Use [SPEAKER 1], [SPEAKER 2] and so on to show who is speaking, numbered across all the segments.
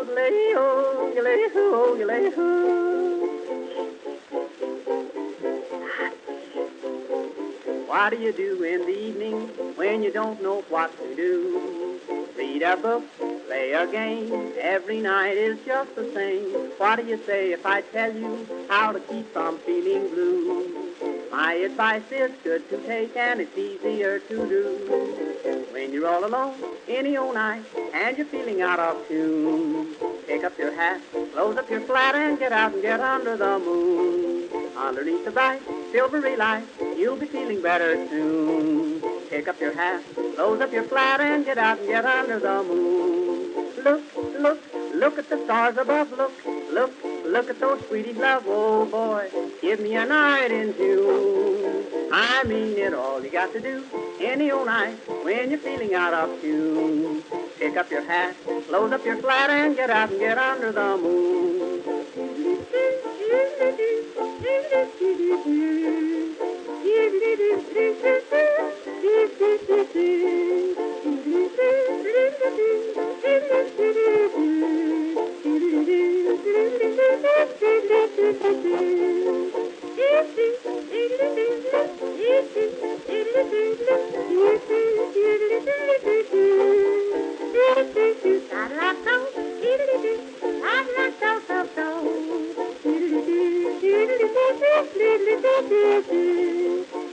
[SPEAKER 1] yodelay-o, yodelay-o, yodelay-o. What do you do in the evening when you don't know what to do? Read a book, play a game, every night is just the same. What do you say if I tell you how to keep from feeling blue? My advice is good to take and it's easier to do. When you're all alone, any old night, and you're feeling out of tune, pick up your hat, close up your flat, and get out and get under the moon. Underneath the bright, silvery light, you'll be feeling better soon. Pick up your hat, close up your flat, and get out and get under the moon. Look, look, look at the stars above. Look, look, look at those sweeties love. Oh boy, give me a night in June. I mean it, all you got to do any old night when you're feeling out of tune. Pick up your hat, close up your flat, and get out and get under the moon.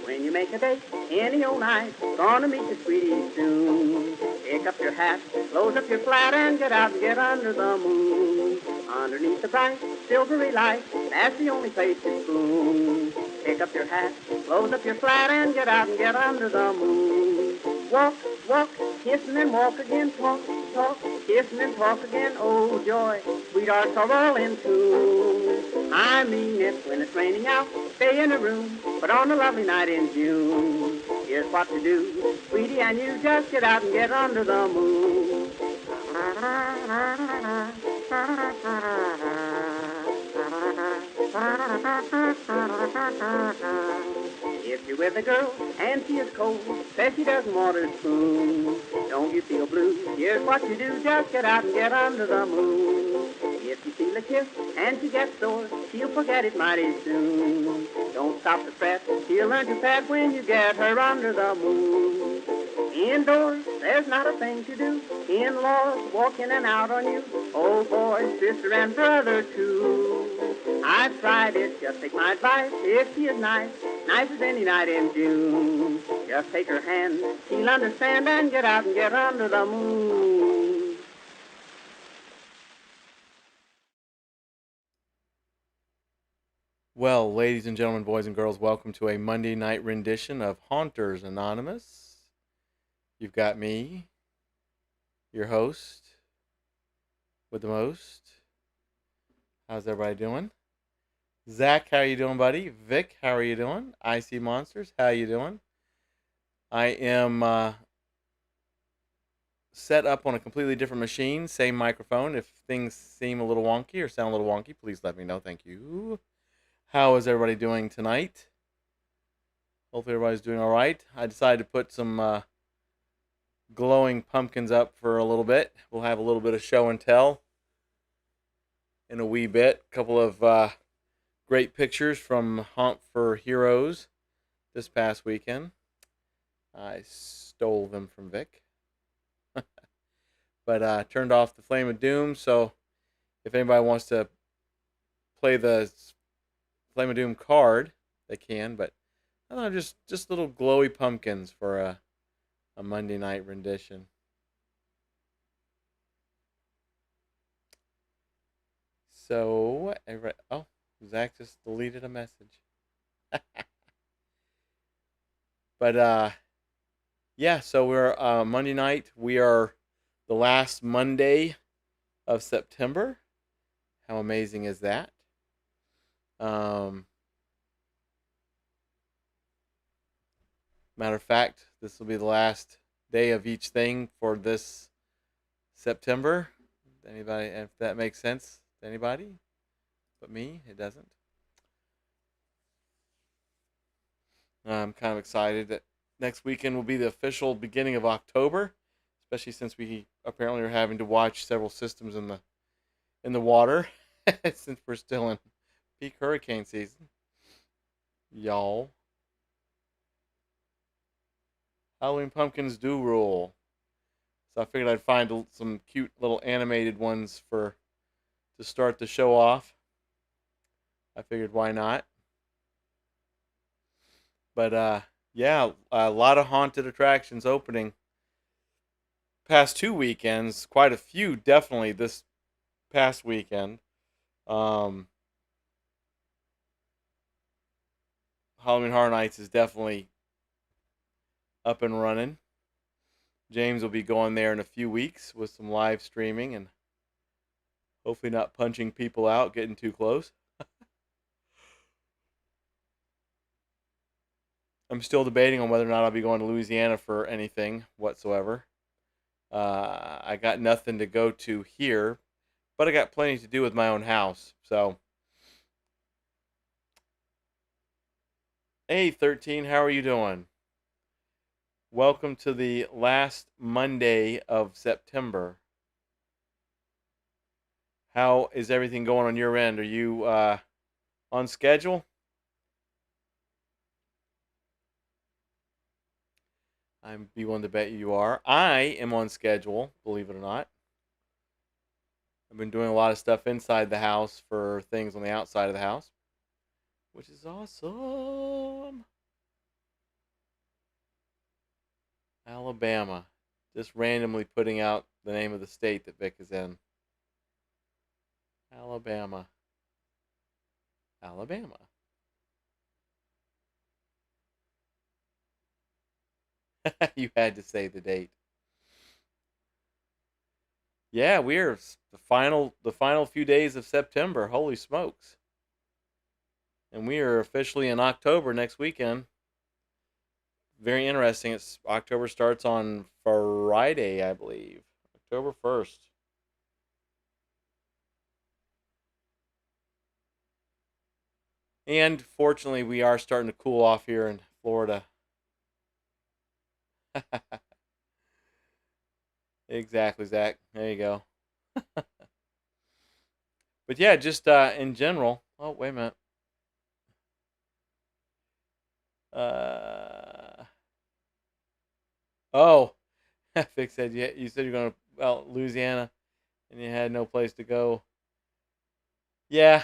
[SPEAKER 1] When you make a date any old night, gonna meet your sweetie soon. Pick up your hat, close up your flat, and get out and get under the moon. Underneath the bright, silvery light, that's the only place to spoon. Pick up your hat, close up your flat, and get out and get under the moon. Walk, walk, kissing and walk again, talk, talk, kissing and talk again, oh joy, sweethearts are all in tune. I mean it, when it's raining out, stay in a room, but on a lovely night in June, here's what to do, sweetie, and you just get out and get under the moon. If you're with a girl and she is cold, says she doesn't want her spoon, don't you feel blue? Here's what you do, just get out and get under the moon. If you feel a kiss and she gets sore, she'll forget it mighty soon. Don't stop to fret, she'll learn to pet when you get her under the moon. Indoors, there's not a thing to do. In-laws walk in and out on you. Oh boy, sister and brother too. I've tried it, just take my advice. If she is nice, nice as any night in June, just take her hand, she'll understand, and get out and get under the moon.
[SPEAKER 2] Well, ladies and gentlemen, boys and girls, welcome to a Monday night rendition of Haunters Anonymous. You've got me, your host, with the most. How's everybody doing? Zach, how you doing, buddy? Vic, how are you doing? IC Monsters, how you doing? I am set up on a completely different machine, same microphone. If things seem a little wonky or sound a little wonky, please let me know. Thank you. How is everybody doing tonight? Hopefully everybody's doing all right. I decided to put some glowing pumpkins up for a little bit. We'll have a little bit of show and tell in a wee bit. A couple of great pictures from Haunt for Heroes this past weekend. I stole them from Vic. But turned off the Flame of Doom, so if anybody wants to play the Flame of Doom card, they can, but I don't know, just little glowy pumpkins for a Monday night rendition. So, everybody, oh, Zach just deleted a message. But, yeah, so we're Monday night. We are the last Monday of September. How amazing is that? Matter of fact, this will be the last day of each thing for this September. Anybody, if that makes sense to anybody but me, it doesn't. I'm kind of excited that next weekend will be the official beginning of October, especially since we apparently are having to watch several systems in the in the water since we're still in peak hurricane season. Y'all. Halloween pumpkins do rule. So I figured I'd find some cute little animated ones for to start the show off. I figured why not? But yeah, a lot of haunted attractions opening. Past 2 weekends, quite a few definitely this past weekend. Um, Halloween Horror Nights is definitely up and running. James will be going there in a few weeks with some live streaming and hopefully not punching people out, getting too close. I'm still debating on whether or not I'll be going to Louisiana for anything whatsoever. I got nothing to go to here, but I got plenty to do with my own house. So, hey, 13, how are you doing? Welcome to the last Monday of September. How is everything going on your end? Are you on schedule? I'm be willing to bet you are. I am on schedule, believe it or not. I've been doing a lot of stuff inside the house for things on the outside of the house, which is awesome. Alabama. Just randomly putting out the name of the state that Vic is in. Alabama. Alabama. You had to say the date. Yeah, we're the final few days of September. Holy smokes. And we are officially in October next weekend. Very interesting. It's October starts on Friday, I believe. October 1st. And fortunately, we are starting to cool off here in Florida. Exactly, Zach. There you go. But yeah, just in general. Oh, wait a minute. Uh, oh, Vic said you said you're going to Louisiana and you had no place to go. Yeah,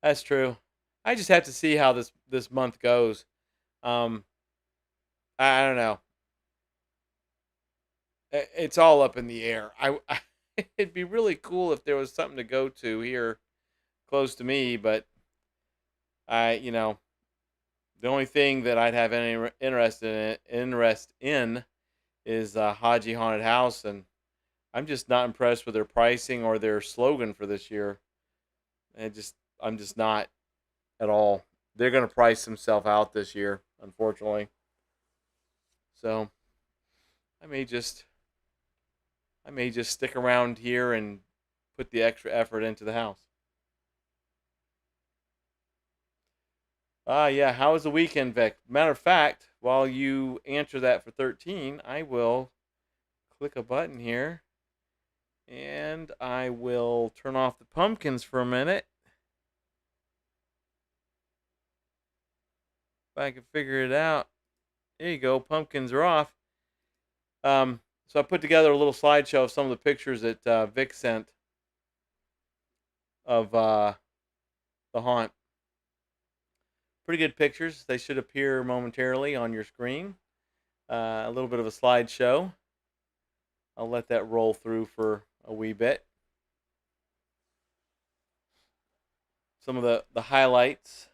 [SPEAKER 2] that's true. I just have to see how this month goes. Um, I don't know. It's all up in the air. It'd be really cool if there was something to go to here close to me, but the only thing that I'd have any interest in is Haji Haunted House, and I'm just not impressed with their pricing or their slogan for this year. I'm just not at all. They're going to price themselves out this year, unfortunately. So I may just I may just stick around here and put the extra effort into the house. Yeah. How was the weekend, Vic? Matter of fact, while you answer that for 13, I will click a button here and I will turn off the pumpkins for a minute. If I can figure it out. There you go. Pumpkins are off. So I put together a little slideshow of some of the pictures that Vic sent of the haunt. Pretty good pictures. They should appear momentarily on your screen. A little bit of a slideshow. I'll let that roll through for a wee bit. Some of the highlights.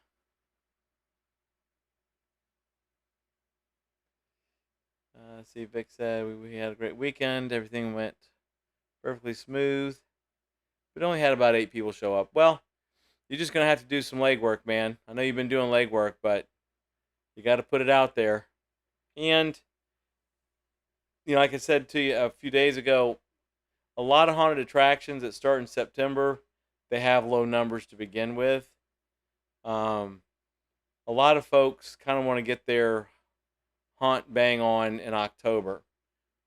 [SPEAKER 2] See, Vic said we had a great weekend. Everything went perfectly smooth. We only had about 8 people show up. Well, you're just going to have to do some legwork, man. I know you've been doing legwork, but you got to put it out there. And, like I said to you a few days ago, a lot of haunted attractions that start in September, they have low numbers to begin with. A lot of folks kind of want to get their haunt bang on in October.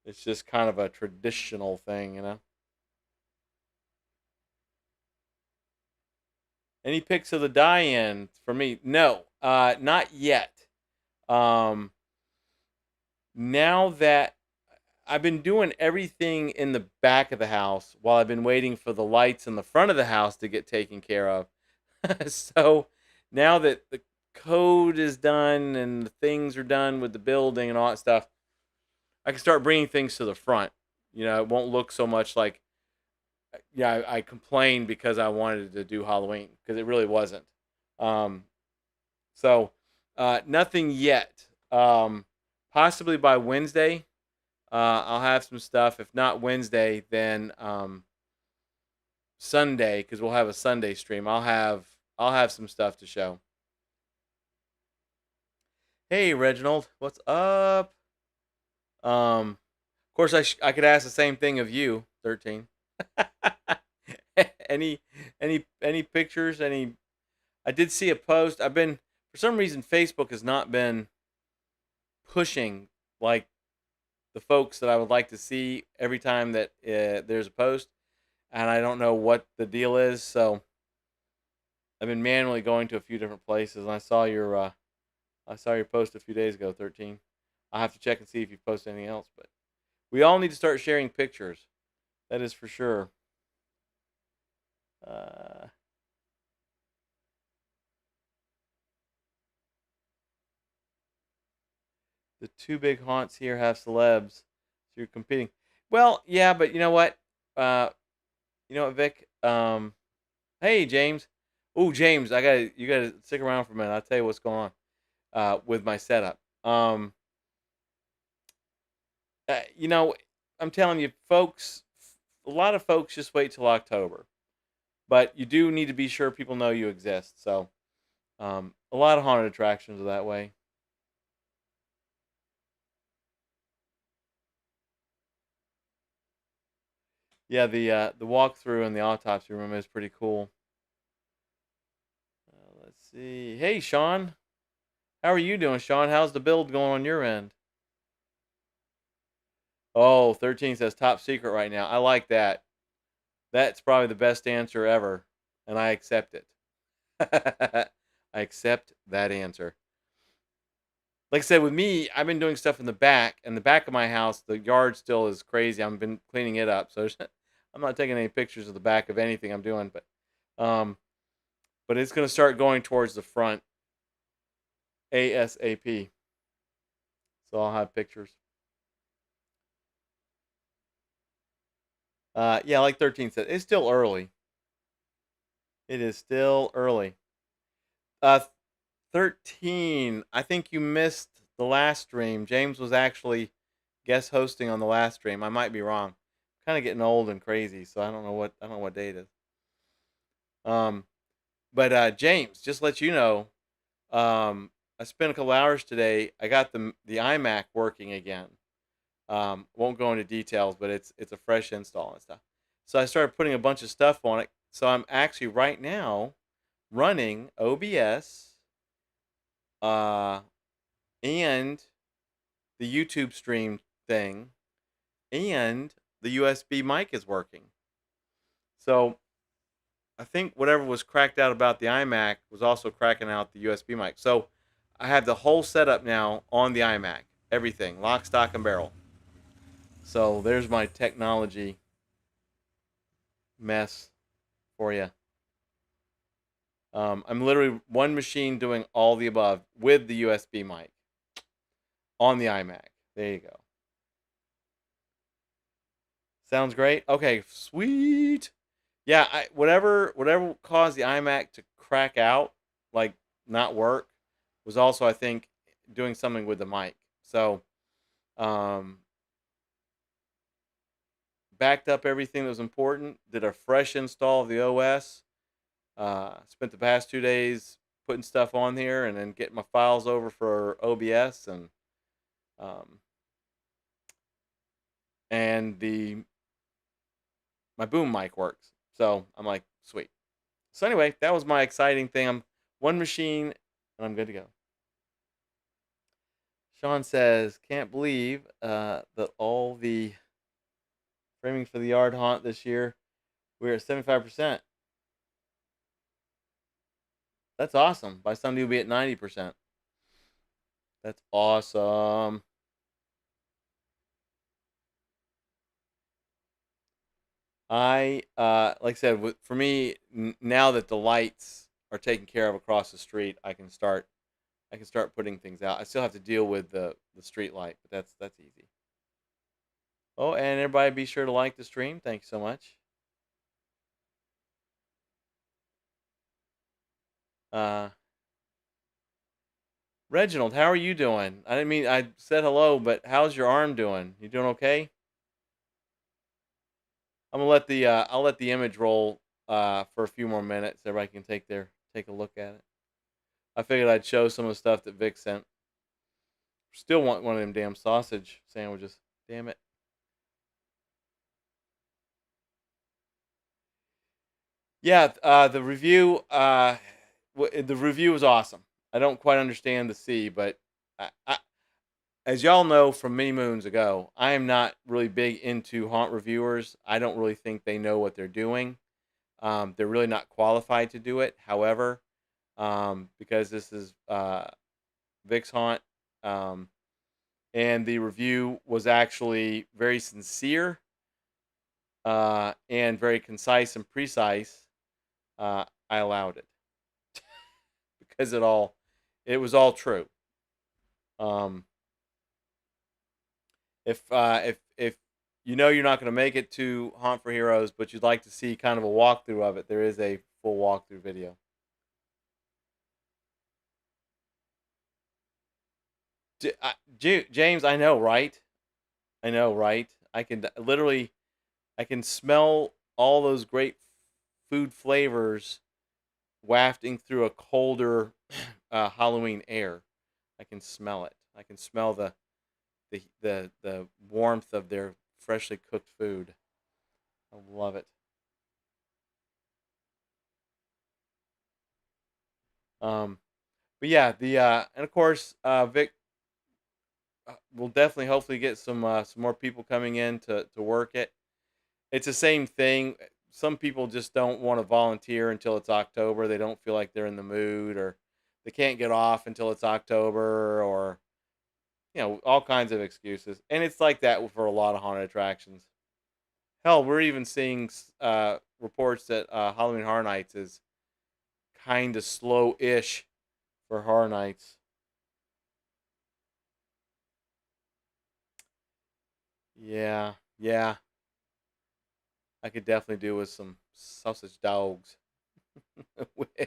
[SPEAKER 2] It's just kind of a traditional thing, Any pics of the die-in for me? No, not yet. Um, now that I've been doing everything in the back of the house while I've been waiting for the lights in the front of the house to get taken care of. So now that the code is done and the things are done with the building and all that stuff, I can start bringing things to the front. It won't look so much like, yeah, I complained because I wanted to do Halloween because it really wasn't. Um, so nothing yet. Possibly by Wednesday, I'll have some stuff. If not Wednesday, then Sunday, because we'll have a Sunday stream. I'll have some stuff to show. Hey Reginald, what's up? Of course, I could ask the same thing of you, 13. any any pictures? Any? I did see a post. I've been, for some reason, Facebook has not been pushing like the folks that I would like to see every time that there's a post, and I don't know what the deal is. So I've been manually going to a few different places, and I saw your post a few days ago, 13. I'll have to check and see if you posted anything else, but we all need to start sharing pictures. That is for sure. Uh, the two big haunts here have celebs, so you're competing. Well, yeah, but you know what? Vic? Hey, James. Oh, James, you gotta stick around for a minute. I'll tell you what's going on with my setup. Uh, you know, I'm telling you, folks, a lot of folks just wait till October, but you do need to be sure people know you exist. So, a lot of haunted attractions are that way. Yeah, the walkthrough in the autopsy room is pretty cool. Let's see. Hey, Sean, how are you doing, Sean? How's the build going on your end? Oh, 13 says top secret right now. I like that. That's probably the best answer ever, and I accept it. I accept that answer. Like I said, with me, I've been doing stuff in the back. In the back of my house, the yard still is crazy. I've been cleaning it up, so I'm not taking any pictures of the back of anything I'm doing. Um, but it's going to start going towards the front ASAP. So I'll have pictures. Yeah, like 13 said, it's still early. It is still early. Uh, 13. I think you missed the last stream. James was actually guest hosting on the last stream. I might be wrong. Kind of getting old and crazy, so I don't know what day it is. Um, but James, just to let you know, I spent a couple hours today. I got the iMac working again. Won't go into details, but it's a fresh install and stuff. So I started putting a bunch of stuff on it. So I'm actually right now running OBS, uh, and the YouTube stream thing, and the USB mic is working. So I think whatever was cracked out about the iMac was also cracking out the USB mic. So I have the whole setup now on the iMac. Everything, lock, stock, and barrel. So there's my technology mess for you. I'm literally one machine doing all the above with the USB mic on the iMac. There you go. Sounds great. Okay, sweet. Yeah, whatever caused the iMac to crack out, like not work, was also, I think, doing something with the mic. So, um, backed up everything that was important. Did a fresh install of the OS. Spent the past 2 days putting stuff on here and then getting my files over for OBS, um, and the my boom mic works. So I'm like, sweet. So anyway, that was my exciting thing. I'm one machine and I'm good to go. Sean says, can't believe that all the framing for the yard haunt this year, we're at 75%. That's awesome. By Sunday, you'll be at 90%. That's awesome. Like I said, for me, now that the lights are taken care of across the street, I can start putting things out. I still have to deal with the street light, but that's easy. Oh, and everybody be sure to like the stream. Thank you so much. Uh, Reginald, how are you doing? I didn't mean I said hello, but how's your arm doing? You doing okay? I'm gonna let the I'll let the image roll for a few more minutes. Everybody can take a look at it. I figured I'd show some of the stuff that Vic sent. Still want one of them damn sausage sandwiches. Damn it. Yeah, the review was awesome. I don't quite understand the C, but as y'all know from many moons ago, I am not really big into haunt reviewers. I don't really think they know what they're doing. They're really not qualified to do it. However, because this is Vic's haunt, um, and the review was actually very sincere and very concise and precise, I allowed it because it was all true. Um, if you know you're not going to make it to Haunt for Heroes, but you'd like to see kind of a walkthrough of it, there is a full walkthrough video. James, I know, right? I know, right? I can smell all those great food flavors wafting through a colder Halloween air. I can smell it. I can smell the warmth of their freshly cooked food. I love it. Um, but yeah, the and of course, Vic will definitely hopefully get some more people coming in to work it. It's the same thing. Some people just don't want to volunteer until it's October. They don't feel like they're in the mood, or they can't get off until it's October, or all kinds of excuses. And it's like that for a lot of haunted attractions. Hell, we're even seeing reports that Halloween Horror Nights is kind of slow-ish for Horror Nights. Yeah, yeah, I could definitely do with some sausage dogs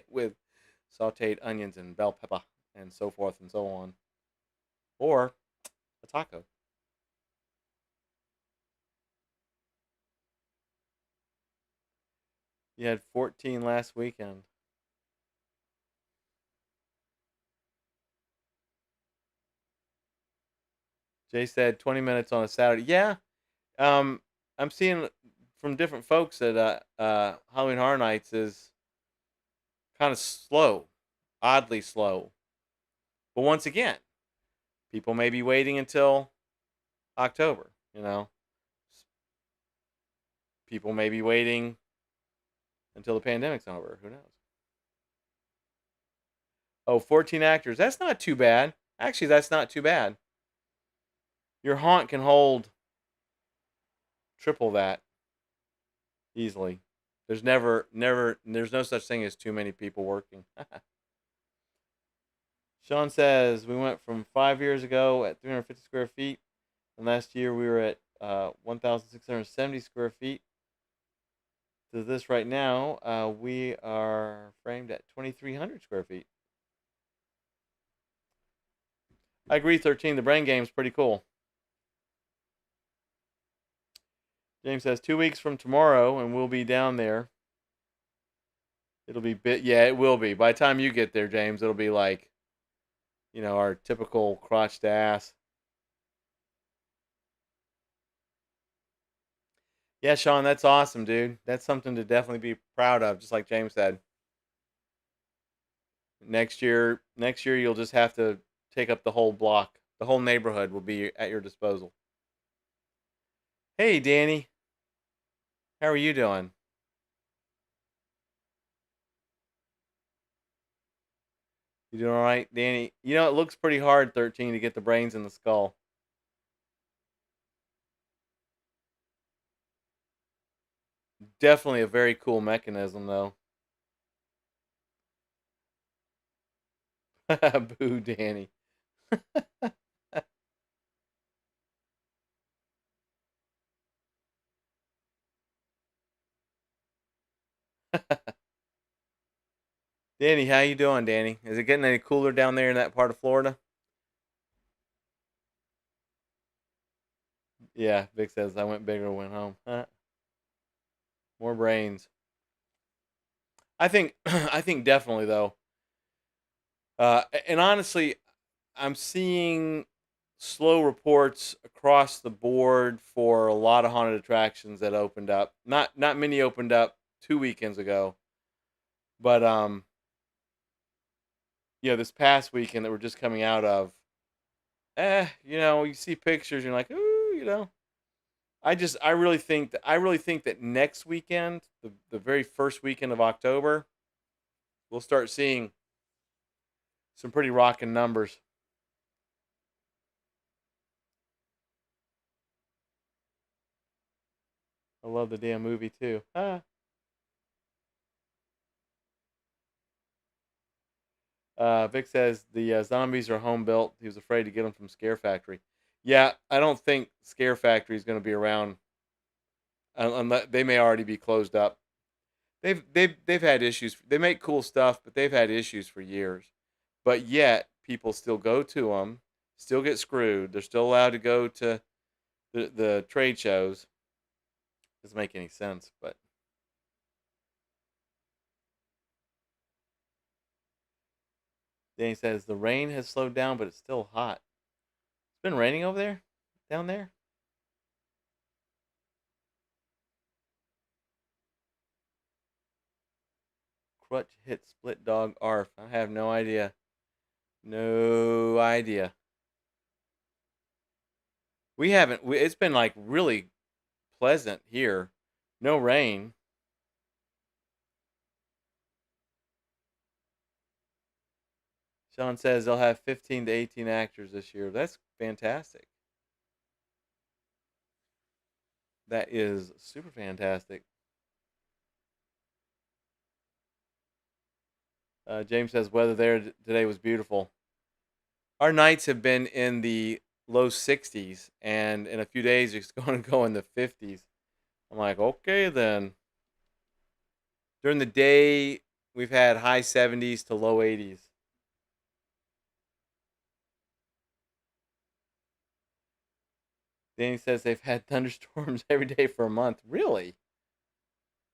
[SPEAKER 2] with sautéed onions and bell pepper and so forth and so on, or a taco. You had 14 last weekend. Jay said 20 minutes on a Saturday. Yeah, um, I'm seeing from different folks that Halloween Horror Nights is kind of slow, oddly slow. But once again, people may be waiting until October. People may be waiting until the pandemic's over. Who knows? Oh, 14 actors. That's not too bad. Actually, that's not too bad. Your haunt can hold triple that easily. There's no such thing as too many people working. Sean says we went from 5 years ago at 350 square feet, and last year we were at 1,670 square feet. To this right now, we are framed at 2,300 square feet. I agree, 13. The brain game's pretty cool. James says 2 weeks from tomorrow, and we'll be down there. It'll be yeah, it will be. By the time you get there, James, it'll be like, our typical crotched ass. Yeah, Sean, that's awesome, dude. That's something to definitely be proud of, just like James said. Next year you'll just have to take up the whole block. The whole neighborhood will be at your disposal. Hey, Danny. How are you doing? You doing all right, Danny? You know, it looks pretty hard, 13, to get the brains in the skull. Definitely a very cool mechanism, though. Boo, Danny. Danny, how you doing, Danny? Is it getting any cooler down there in that part of Florida? Yeah, Vic says I went big or went home. More brains. I think I think definitely though. And honestly, I'm seeing slow reports across the board for a lot of haunted attractions that opened up. Not many opened up 2 weekends ago, but this past weekend that we're just coming out of, you see pictures, and you're like, ooh. I really think that next weekend, the very first weekend of October, we'll start seeing some pretty rocking numbers. I love the damn movie too. Vic says the zombies are home built. He was afraid to get them from Scare Factory. Yeah, I don't think Scare Factory is going to be around unless they may already be closed up. They've had issues. They make cool stuff, but they've had issues for years. But yet people still go to them, still get screwed. They're still allowed to go to the trade shows. Doesn't make any sense, but Danny says the rain has slowed down, but it's still hot. It's been raining over there, down there. Crutch hit split dog arf. I have no idea. No idea. We haven't. It's been like really pleasant here. No rain. Sean says they'll have 15 to 18 actors this year. That's fantastic. That is super fantastic. James says weather there today was beautiful. Our nights have been in the low 60s, and in a few days it's going to go in the 50s. I'm like, okay then. During the day, we've had high 70s to low 80s. Danny says they've had thunderstorms every day for a month. Really?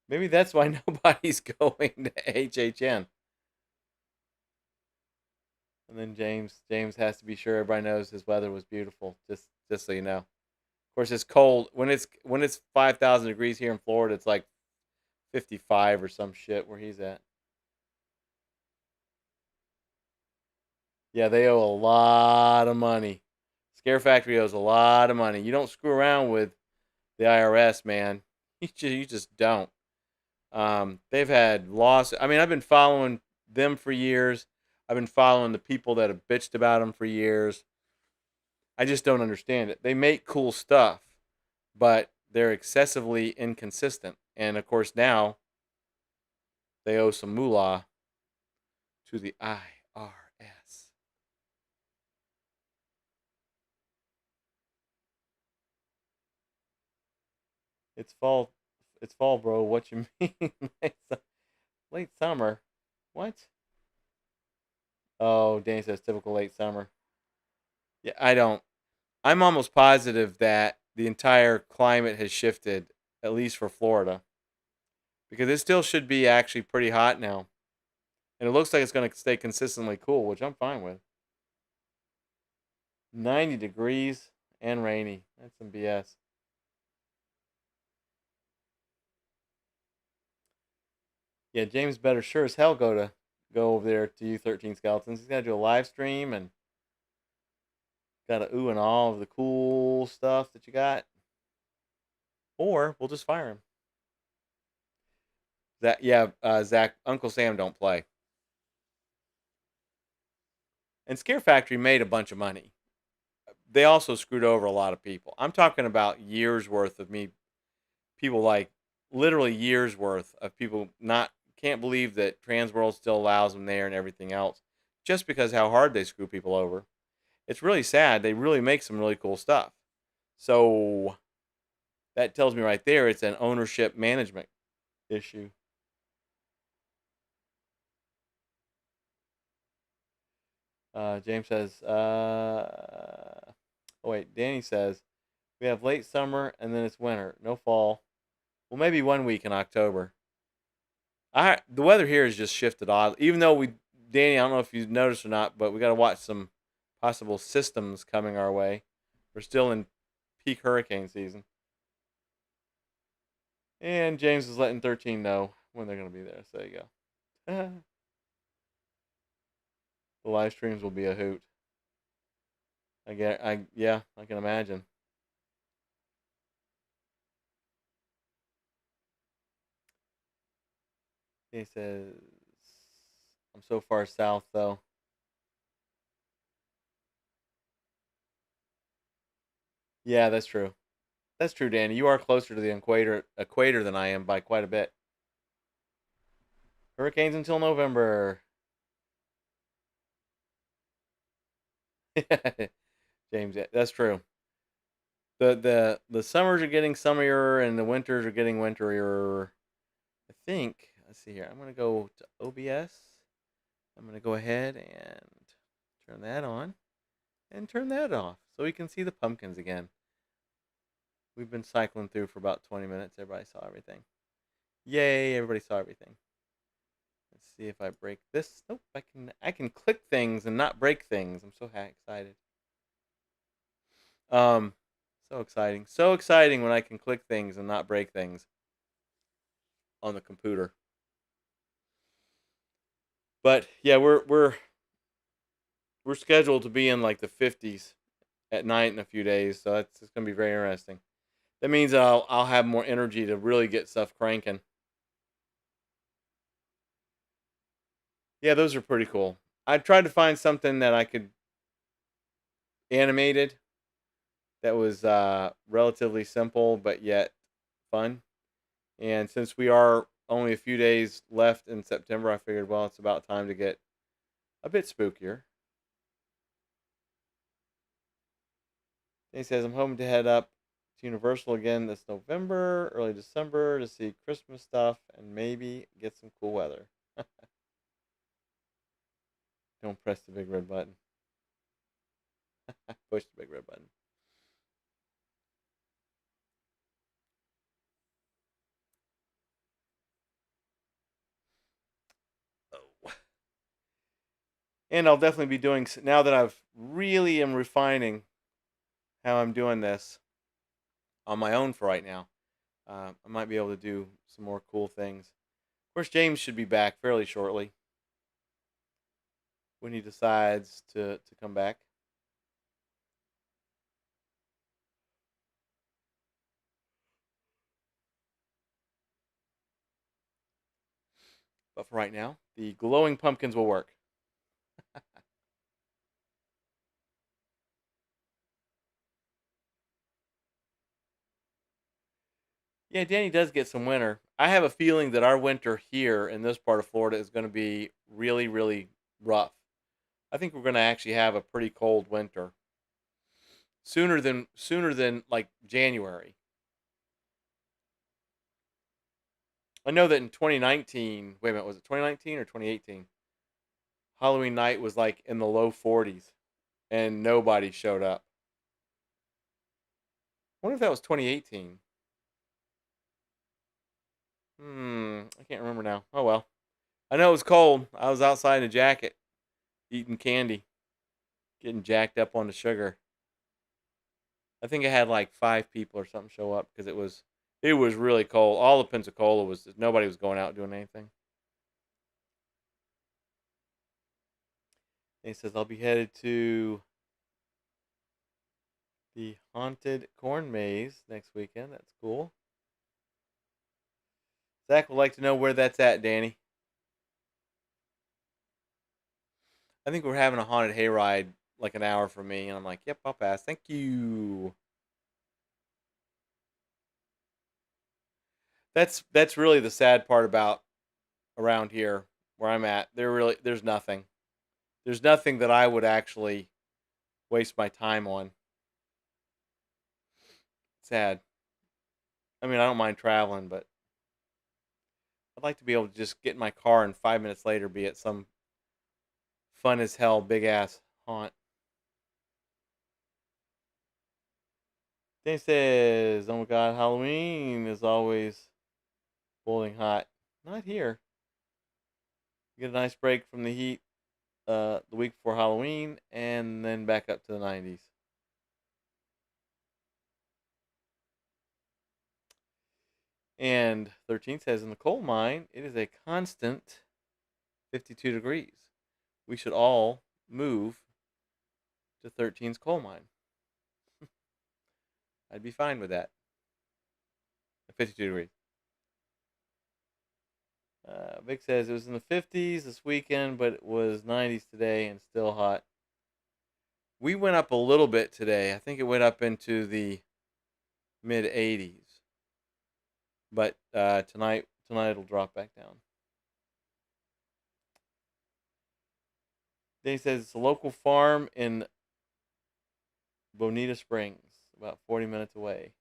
[SPEAKER 2] Maybe that's why nobody's going to HHN. And then James has to be sure everybody knows his weather was beautiful. Just so you know. Of course, it's cold when it's 5,000 degrees here in Florida. It's like 55 or some shit where he's at. Yeah, they owe a lot of money. Scare Factory owes a lot of money. You don't screw around with the IRS, man. You just don't. They've had loss. I mean, I've been following them for years. I've been following the people that have bitched about them for years. I just don't understand it. They make cool stuff, but they're excessively inconsistent. And of course, now they owe some moolah to the IRS. It's fall. It's fall, bro. What you mean? Late summer? What? Oh, Danny says typical late summer. Yeah, I don't. I'm almost positive that the entire climate has shifted, at least for Florida, because it still should be actually pretty hot now, and it looks like it's going to stay consistently cool, which I'm fine with. 90 degrees and rainy. That's some BS. Yeah, James better sure as hell go over there to U13 Skeletons. He's got to do a live stream and got to ooh and all of the cool stuff that you got, or we'll just fire him. That yeah, Zach, Uncle Sam don't play. And Scare Factory made a bunch of money. They also screwed over a lot of people. I'm talking about years worth of people like literally years worth of people not can't believe that Transworld still allows them there and everything else, just because how hard they screw people over. It's really sad. They really make some really cool stuff. So that tells me right there it's an ownership management issue. James says, oh wait, Danny says, we have late summer and then it's winter, no fall. Well, maybe 1 week in October. The weather here has just shifted odd. Even though Danny, I don't know if you've noticed or not, but we got to watch some possible systems coming our way. We're still in peak hurricane season. And James is letting 13 know when they're going to be there. So there you go. The live streams will be a hoot. Yeah, I can imagine. He says, I'm so far south though. Yeah, that's true. That's true, Danny. You are closer to the equator than I am by quite a bit. Hurricanes until November. James, yeah, that's true. The summers are getting summier and the winters are getting winterier. I think. Let's see here. I'm gonna go to OBS. I'm gonna go ahead and turn that on and turn that off so we can see the pumpkins again. We've been cycling through for about 20 minutes. Everybody saw everything. Yay! Everybody saw everything. Let's see if I break this. Nope. I can click things and not break things. I'm so excited. Um, so exciting. So exciting when I can click things and not break things on the computer. But yeah, we're scheduled to be in like the 50s at night in a few days, so it's gonna be very interesting. That means I'll have more energy to really get stuff cranking. Yeah, those are pretty cool. I tried to find something that I could animated that was relatively simple but yet fun. And since we are only a few days left in September, I figured, well, it's about time to get a bit spookier. He says, I'm hoping to head up to Universal again this November, early December to see Christmas stuff and maybe get some cool weather. Don't press the big red button. Push the big red button. Oh. And I'll definitely be doing, now that I've really am refining how I'm doing this on my own for right now, I might be able to do some more cool things. Of course, James should be back fairly shortly when he decides to come back. But for right now, the glowing pumpkins will work. Yeah, Danny does get some winter. I have a feeling that our winter here in this part of Florida is going to be really, really rough. I think we're going to actually have a pretty cold winter sooner than like January. I know that in 2019, wait a minute, was it 2019 or 2018? Halloween night was like in the low 40s and nobody showed up. I wonder if that was 2018. I can't remember now. Oh well. I know it was cold. I was outside in a jacket eating candy, getting jacked up on the sugar. I think I had like 5 people or something show up because it was really cold. All of Pensacola was nobody was going out doing anything. And he says I'll be headed to the haunted corn maze next weekend. That's cool. Zach would like to know where that's at, Danny. I think we're having a haunted hayride like an hour from me, and I'm like, yep, I'll pass. Thank you. That's really the sad part about around here where I'm at. There's nothing. There's nothing that I would actually waste my time on. Sad. I mean, I don't mind traveling, but I'd like to be able to just get in my car and 5 minutes later be at some fun as hell big ass haunt. Dave says, "Oh my God, Halloween is always boiling hot. Not here. You get a nice break from the heat the week before Halloween, and then back up to the 90s." And 13 says, "In the coal mine, it is a constant 52 degrees. We should all move to 13's coal mine." I'd be fine with that. 52 degrees. Vic says it was in the 50s this weekend, but it was 90s today and still hot. We went up a little bit today. I think it went up into the mid 80s, but tonight it'll drop back down. Then he says it's a local farm in Bonita Springs, about 40 minutes away.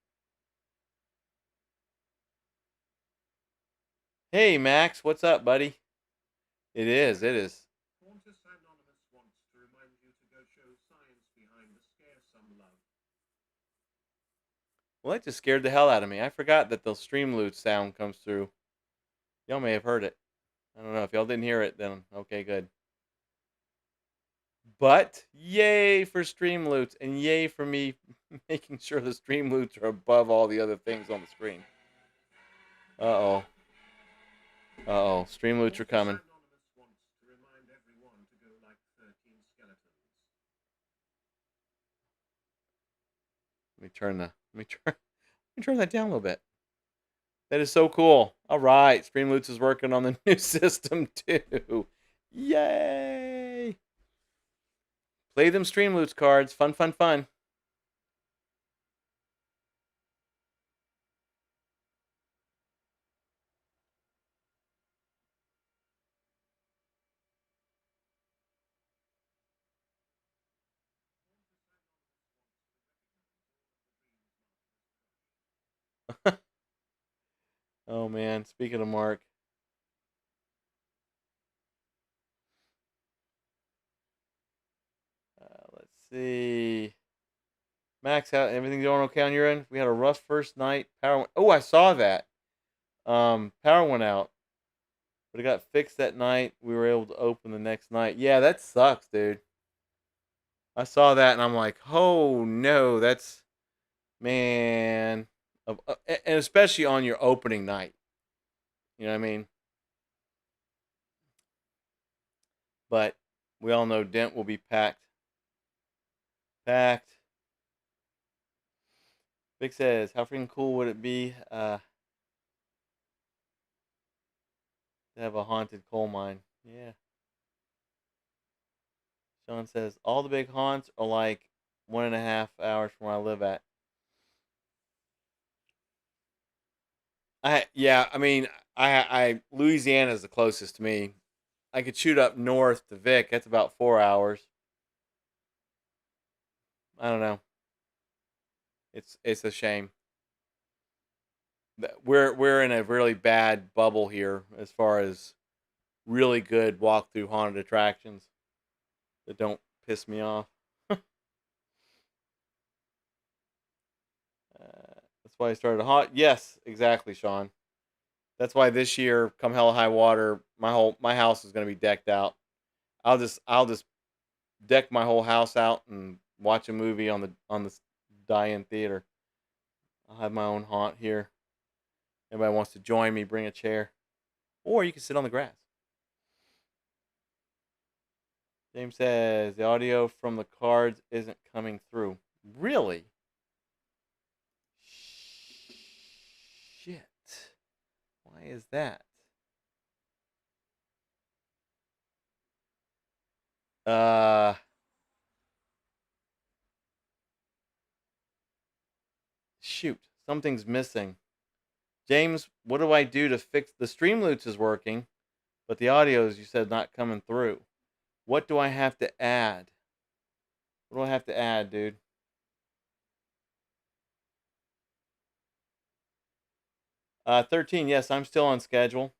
[SPEAKER 2] Hey Max, what's up, buddy? It is. It is.
[SPEAKER 3] Qantas Anonymous wants to remind you to go show science behind the scare some love.
[SPEAKER 2] Well, that just scared the hell out of me. I forgot that the Streamloot sound comes through. Y'all may have heard it. I don't know. If y'all didn't hear it, then okay, good. But yay for Streamloots, and yay for me making sure the Streamloots are above all the other things on the screen. Uh-oh. Uh-oh. Streamloots are coming.
[SPEAKER 3] Qantas Anonymous wants to remind everyone to go like 13 skeletons.
[SPEAKER 2] Let me turn that down a little bit. That is so cool. All right, Streamloots is working on the new system too. Yay! Play them Streamloots cards. Fun, fun, fun. Oh man, speaking of Mark. Let's see. Max, how everything going okay on your end? We had a rough first night. Oh, I saw that. Power went out, but it got fixed that night. We were able to open the next night. Yeah, that sucks, dude. I saw that and I'm like, oh no, that's man, and especially on your opening night. You know what I mean? But we all know Dent will be packed. Packed. Vic says, how freaking cool would it be to have a haunted coal mine? Yeah. Sean says, all the big haunts are like 1.5 hours from where I live at. I mean, I Louisiana is the closest to me. I could shoot up north to Vic. That's about 4 hours. I don't know. It's a shame. We're in a really bad bubble here as far as really good walk through haunted attractions that don't piss me off. That's why I started hot. Yes, exactly, Sean. That's why this year, come hell or high water, my house is going to be decked out. I'll just deck my whole house out and watch a movie on the die-in theater. I'll have my own haunt here. Anybody wants to join me, bring a chair, or you can sit on the grass. James says the audio from the cards isn't coming through. Really? Shit. Why is that? shoot, something's missing. James, what do I do to fix the Streamloots is working, but the audio is, you said, not coming through. What do I have to add? What do I have to add, dude? Uh, 13, yes, I'm still on schedule.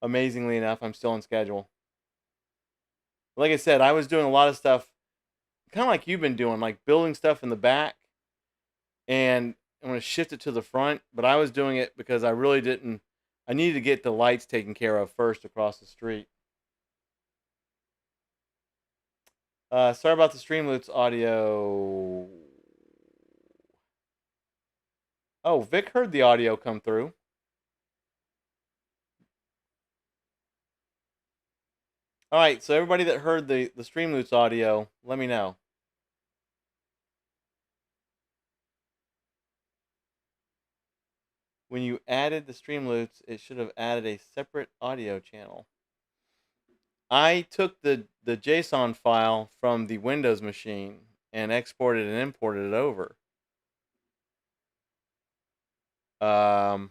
[SPEAKER 2] Amazingly enough, I'm still on schedule. Like I said, I was doing a lot of stuff, kind of like you've been doing, like building stuff in the back, and I'm going to shift it to the front, but I was doing it because I really didn't, I needed to get the lights taken care of first across the street. Sorry about the Streamloots audio. Oh, Vic heard the audio come through. All right, so everybody that heard the Streamloots audio, let me know. When you added the Streamloots, it should have added a separate audio channel. I took the JSON file from the Windows machine and exported and imported it over. All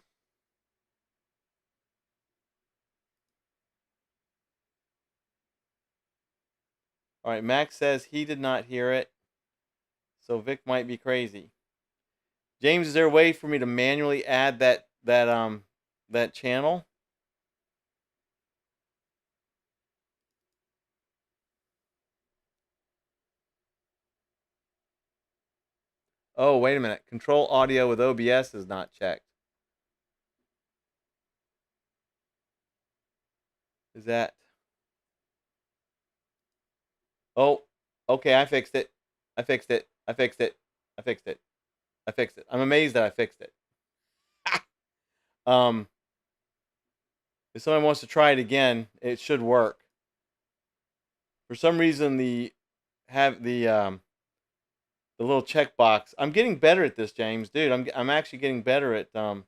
[SPEAKER 2] right, Max says he did not hear it, so Vic might be crazy. James, is there a way for me to manually add that channel? Oh, wait a minute. Control audio with OBS is not checked. Is that? Oh, okay, I fixed it. I fixed it. I fixed it. I fixed it. I fixed it. I'm amazed that I fixed it. If someone wants to try it again, it should work. For some reason, the little checkbox. I'm getting better at this, James, dude. I'm actually getting better at I'm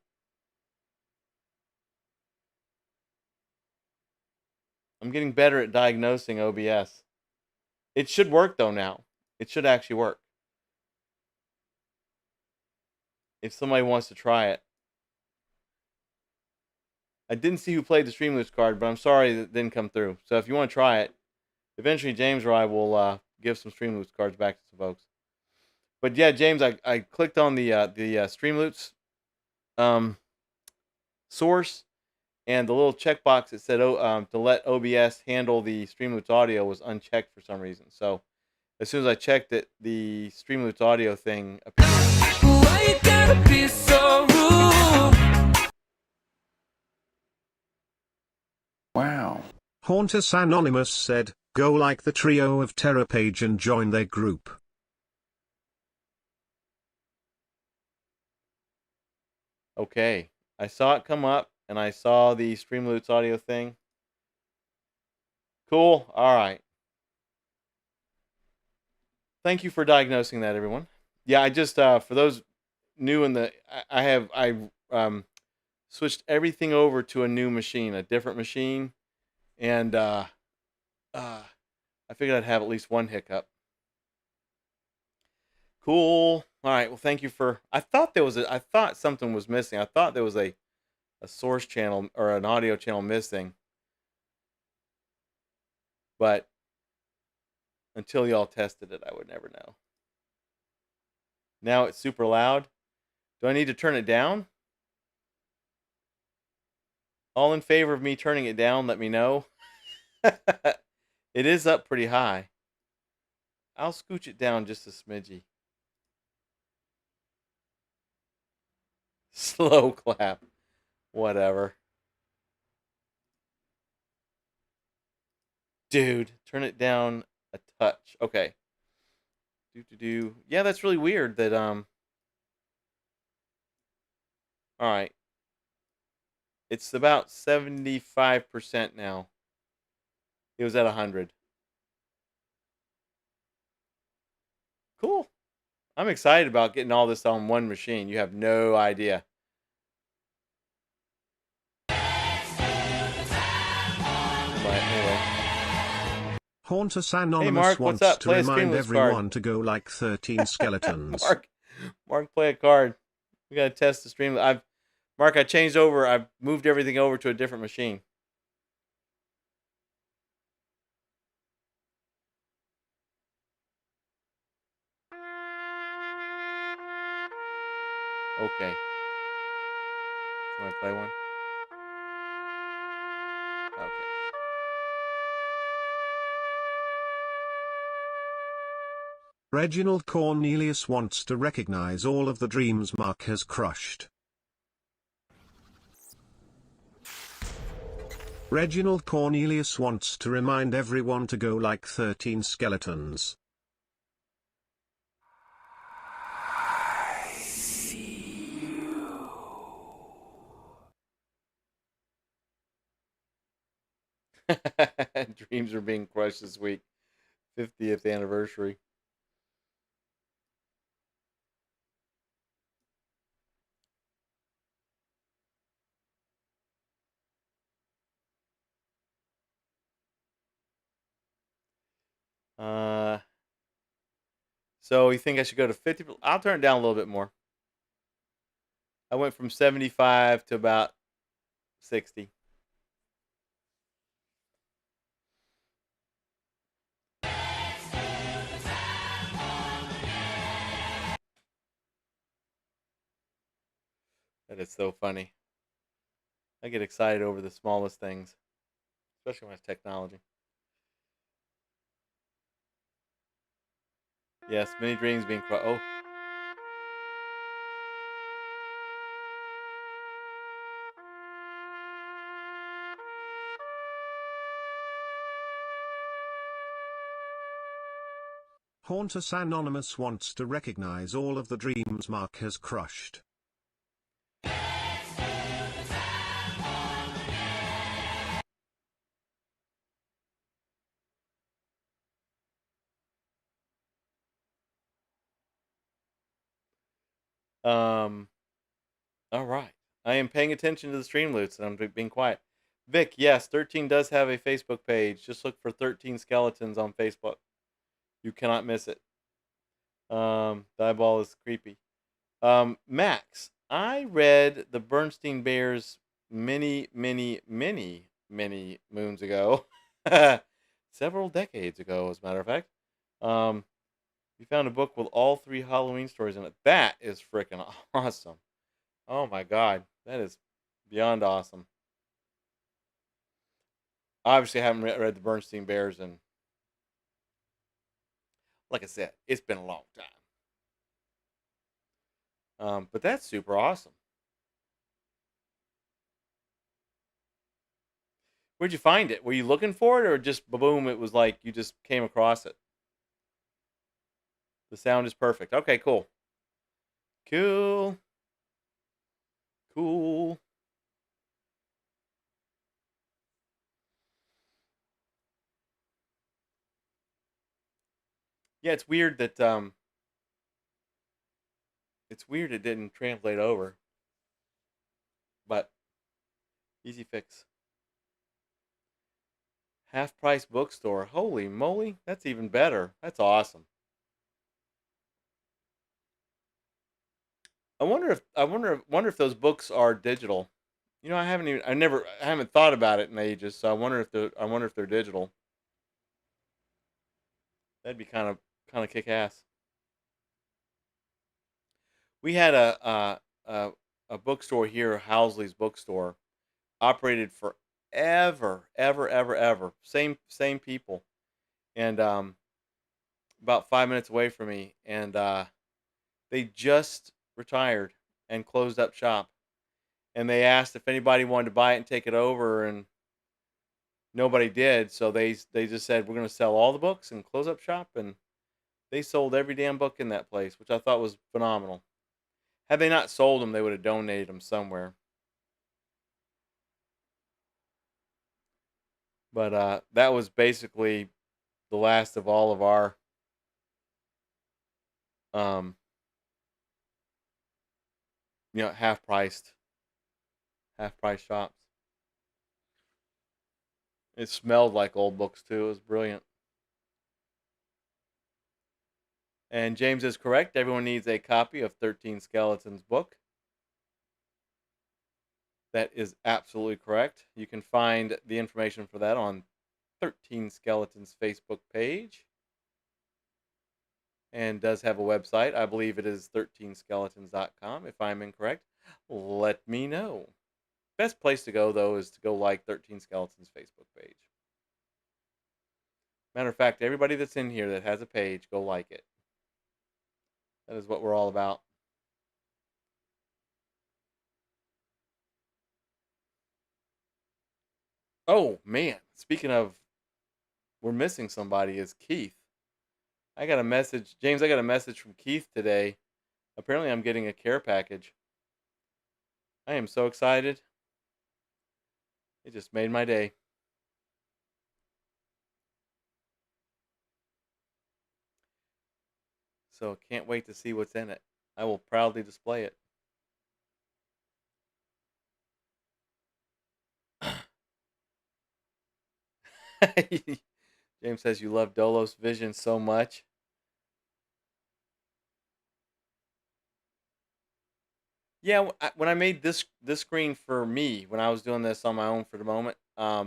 [SPEAKER 2] getting better at diagnosing OBS. It should work though now. It should actually work. If somebody wants to try it. I didn't see who played the Streamloots card, but I'm sorry that it didn't come through. So if you want to try it, eventually James or I will give some Streamloots cards back to some folks. But yeah, James, I clicked on the Streamloots source, and the little checkbox that said to let OBS handle the Streamloots audio was unchecked for some reason. So as soon as I checked it, the Streamloots audio thing appeared. Why you gotta be so rude?
[SPEAKER 4] Wow.
[SPEAKER 5] Hauntus Anonymous said, go like the Trio of Terror page and join their group.
[SPEAKER 2] Okay, I saw it come up, and I saw the Streamloots audio thing. Cool. All right. Thank you for diagnosing that, everyone. Yeah, I just for those new in the, I switched everything over to a new machine, a different machine, and I figured I'd have at least one hiccup. Cool. All right. Well, thank you for. I thought something was missing. I thought there was a source channel or an audio channel missing, but until y'all tested it, I would never know. Now it's super loud. Do I need to turn it down? All in favor of me turning it down, let me know. It is up pretty high. I'll scooch it down just a smidgy. Slow clap. Whatever. Dude, turn it down a touch. Okay. Yeah, that's really weird that all right. It's about 75% now. It was at 100. Cool. I'm excited about getting all this on one machine. You have no idea. But anyway.
[SPEAKER 5] Hauntus Anonymous
[SPEAKER 2] Hey Mark, what's
[SPEAKER 5] wants
[SPEAKER 2] up?
[SPEAKER 5] to
[SPEAKER 2] Play a
[SPEAKER 5] remind
[SPEAKER 2] Streamloots
[SPEAKER 5] everyone
[SPEAKER 2] card.
[SPEAKER 5] to go like 13 skeletons.
[SPEAKER 2] Mark, Mark, play a card. We gotta test the stream. Mark, I changed over. I've moved everything over to a different machine. Okay. Can I play one? Okay.
[SPEAKER 5] Reginald Cornelius wants to recognize all of the dreams Mark has crushed. Reginald Cornelius wants to remind everyone to go like 13 skeletons.
[SPEAKER 2] Dreams are being crushed this week. 50th anniversary. So you think I should go to 50? I'll turn it down a little bit more. I went from 75 to about 60. That is so funny. I get excited over the smallest things, especially when it's technology. Yes, many dreams being crushed. Oh.
[SPEAKER 5] Hauntus Anonymous wants to recognize all of the dreams Mark has crushed.
[SPEAKER 2] All right. I am paying attention to the stream loots and I'm being quiet. Vic, yes, 13 does have a Facebook page. Just look for 13 Skeletons on Facebook. You cannot miss it. Dieball is creepy. Max, I read the Bernstein Bears many, many, many, many moons ago. Several decades ago, as a matter of fact. We found a book with all 3 Halloween stories in it. That is freaking awesome. Oh my god. That is beyond awesome. Obviously, I haven't read the Bernstein Bears, and like I said, it's been a long time. But that's super awesome. Where'd you find it? Were you looking for it, or just boom? It was like you just came across it. The sound is perfect. Okay, cool. Cool. Cool. Yeah, it's weird that it didn't translate over. But easy fix. Half price bookstore. Holy moly, that's even better. That's awesome. I wonder if those books are digital. You know, I haven't thought about it in ages, so I wonder if they're digital. That'd be kind of kick ass. We had a bookstore here, Housley's bookstore, operated forever, ever. Same people, and about 5 minutes away from me, and they just retired and closed up shop. And they asked if anybody wanted to buy it and take it over, and nobody did. So they just said we're going to sell all the books and close up shop, and they sold every damn book in that place, which I thought was phenomenal. Had they not sold them, they would have donated them somewhere. But that was basically the last of all of our um, half price shops. It smelled like old books too. It was brilliant. And James is correct. Everyone needs a copy of 13 Skeletons book. That is absolutely correct. You can find the information for that on 13 Skeletons Facebook page. And does have a website. I believe it is 13skeletons.com. If I'm incorrect, let me know. Best place to go, though, is to go like 13 Skeletons Facebook page. Matter of fact, everybody that's in here that has a page, go like it. That is what we're all about. Oh, man. Speaking of, we're missing somebody, is Keith. I got a message. James, I got a message from Keith today. Apparently, I'm getting a care package. I am so excited. It just made my day. So can't wait to see what's in it. I will proudly display it. James says you love Dolos Vision so much. Yeah, when I made this screen for me, when I was doing this on my own for the moment, I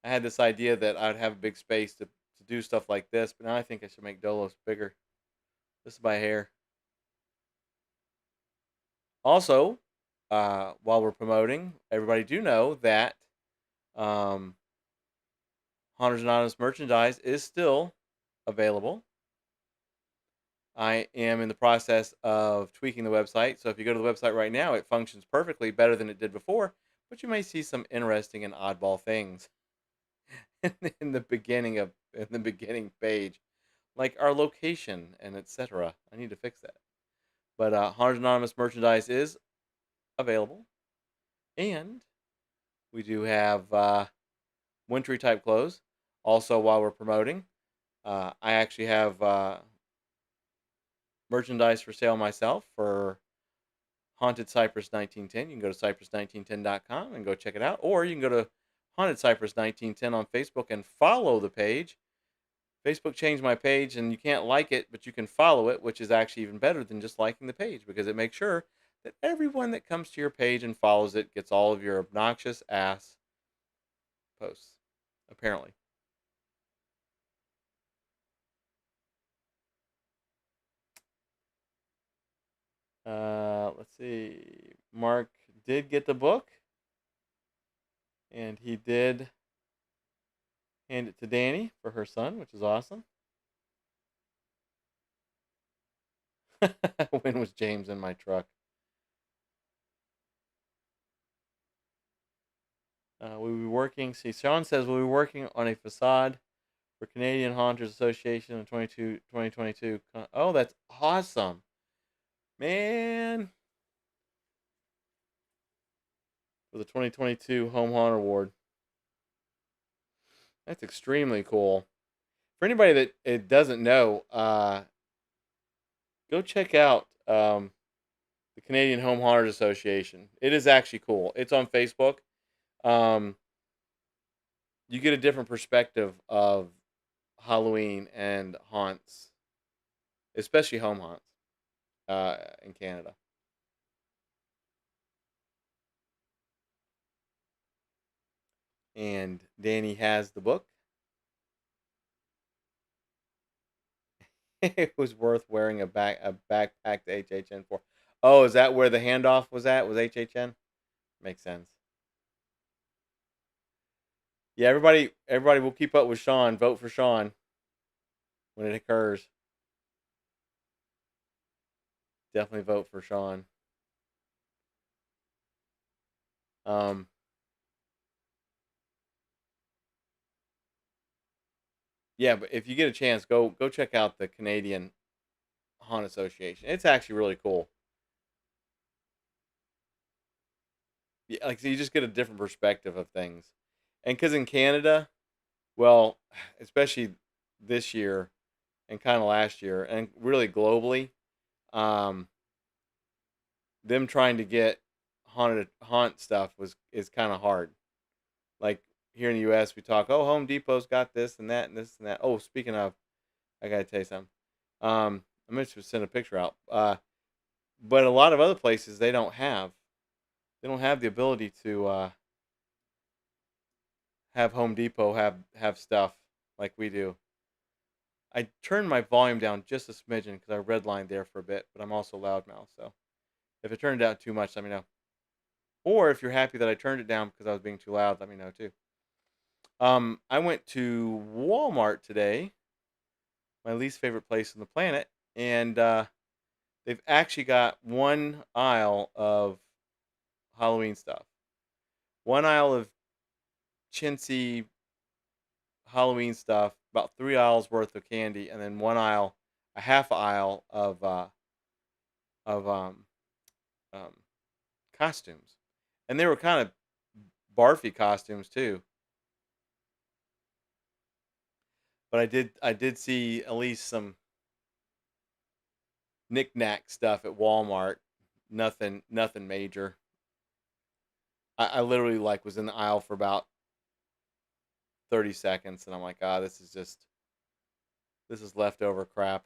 [SPEAKER 2] had this idea that I'd have a big space to do stuff like this, but now I think I should make Dolos bigger. This is by hair. Also, while we're promoting, everybody do know that um, Hunters Anonymous merchandise is still available. I am in the process of tweaking the website. So if you go to the website right now, it functions perfectly better than it did before, but you may see some interesting and oddball things in the beginning page, like our location and etc. I need to fix that. But Hunters Anonymous merchandise is available, and we do have wintry type clothes. Also, while we're promoting, I actually have merchandise for sale myself for Haunted Cypress 1910. You can go to cypress1910.com and go check it out. Or you can go to Haunted Cypress 1910 on Facebook and follow the page. Facebook changed my page and you can't like it, but you can follow it, which is actually even better than just liking the page because it makes sure that everyone that comes to your page and follows it gets all of your obnoxious ass posts, apparently. Let's see. Mark did get the book, and he did hand it to Danny for her son, which is awesome. When was James in my truck? We'll be working. See, Sean says we'll be working on a facade for Canadian Haunters Association in 2022. Oh, that's awesome, man! For the 2022 Home Haunt Award. That's extremely cool. For anybody that it doesn't know, go check out the Canadian Home Haunters Association. It is actually cool. It's on Facebook. Um, you get a different perspective of Halloween and haunts, especially home haunts in Canada. And Danny has the book. It was worth wearing a backpack to HHN for. Oh, is that where the handoff was at? Was HHN? Makes sense. Yeah, everybody will keep up with Sean. Vote for Sean when it occurs. Definitely vote for Sean. Um, yeah, but if you get a chance, go check out the Canadian Haunt Association. It's actually really cool. Yeah, like so you just get a different perspective of things, and because in Canada, well, especially this year and kind of last year, and really globally, um, them trying to get haunt stuff is kind of hard. Like here in the U.S., we talk, oh, Home Depot's got this and that and this and that. Oh, speaking of, I gotta tell you something. I meant to send a picture out. But a lot of other places they don't have the ability to have Home Depot have stuff like we do. I turned my volume down just a smidgen because I redlined there for a bit, but I'm also loudmouth. So if it turned down too much, let me know. Or if you're happy that I turned it down because I was being too loud, let me know too. I went to Walmart today, my least favorite place on the planet, and they've actually got one aisle of Halloween stuff, one aisle of chintzy Halloween stuff, about 3 aisles worth of candy, and then one aisle, a half aisle of um, costumes, and they were kind of barfy costumes too. But I did see at least some knick-knack stuff at Walmart. Nothing major. I literally like was in the aisle for about 30 seconds, and I'm like, this is leftover crap.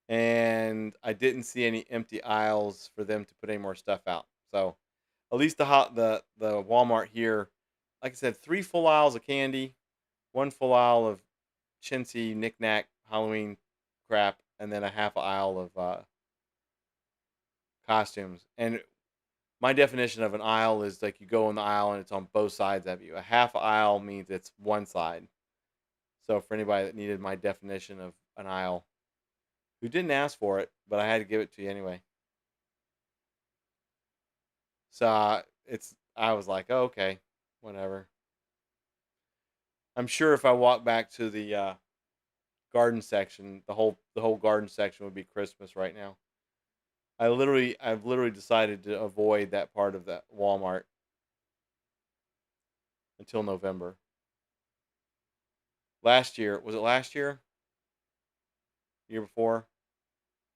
[SPEAKER 2] And I didn't see any empty aisles for them to put any more stuff out. So at least the Walmart here, like I said, 3 full aisles of candy, 1 full aisle of chintzy knickknack Halloween crap, and then a half aisle of costumes. And my definition of an aisle is like you go in the aisle and it's on both sides of you. A half aisle means it's one side. So for anybody that needed my definition of an aisle, who didn't ask for it, but I had to give it to you anyway. So I was like, oh, okay, whatever. I'm sure if I walk back to the garden section, the whole garden section would be Christmas right now. I've literally decided to avoid that part of the Walmart until November. Last year, was it last year? Year before?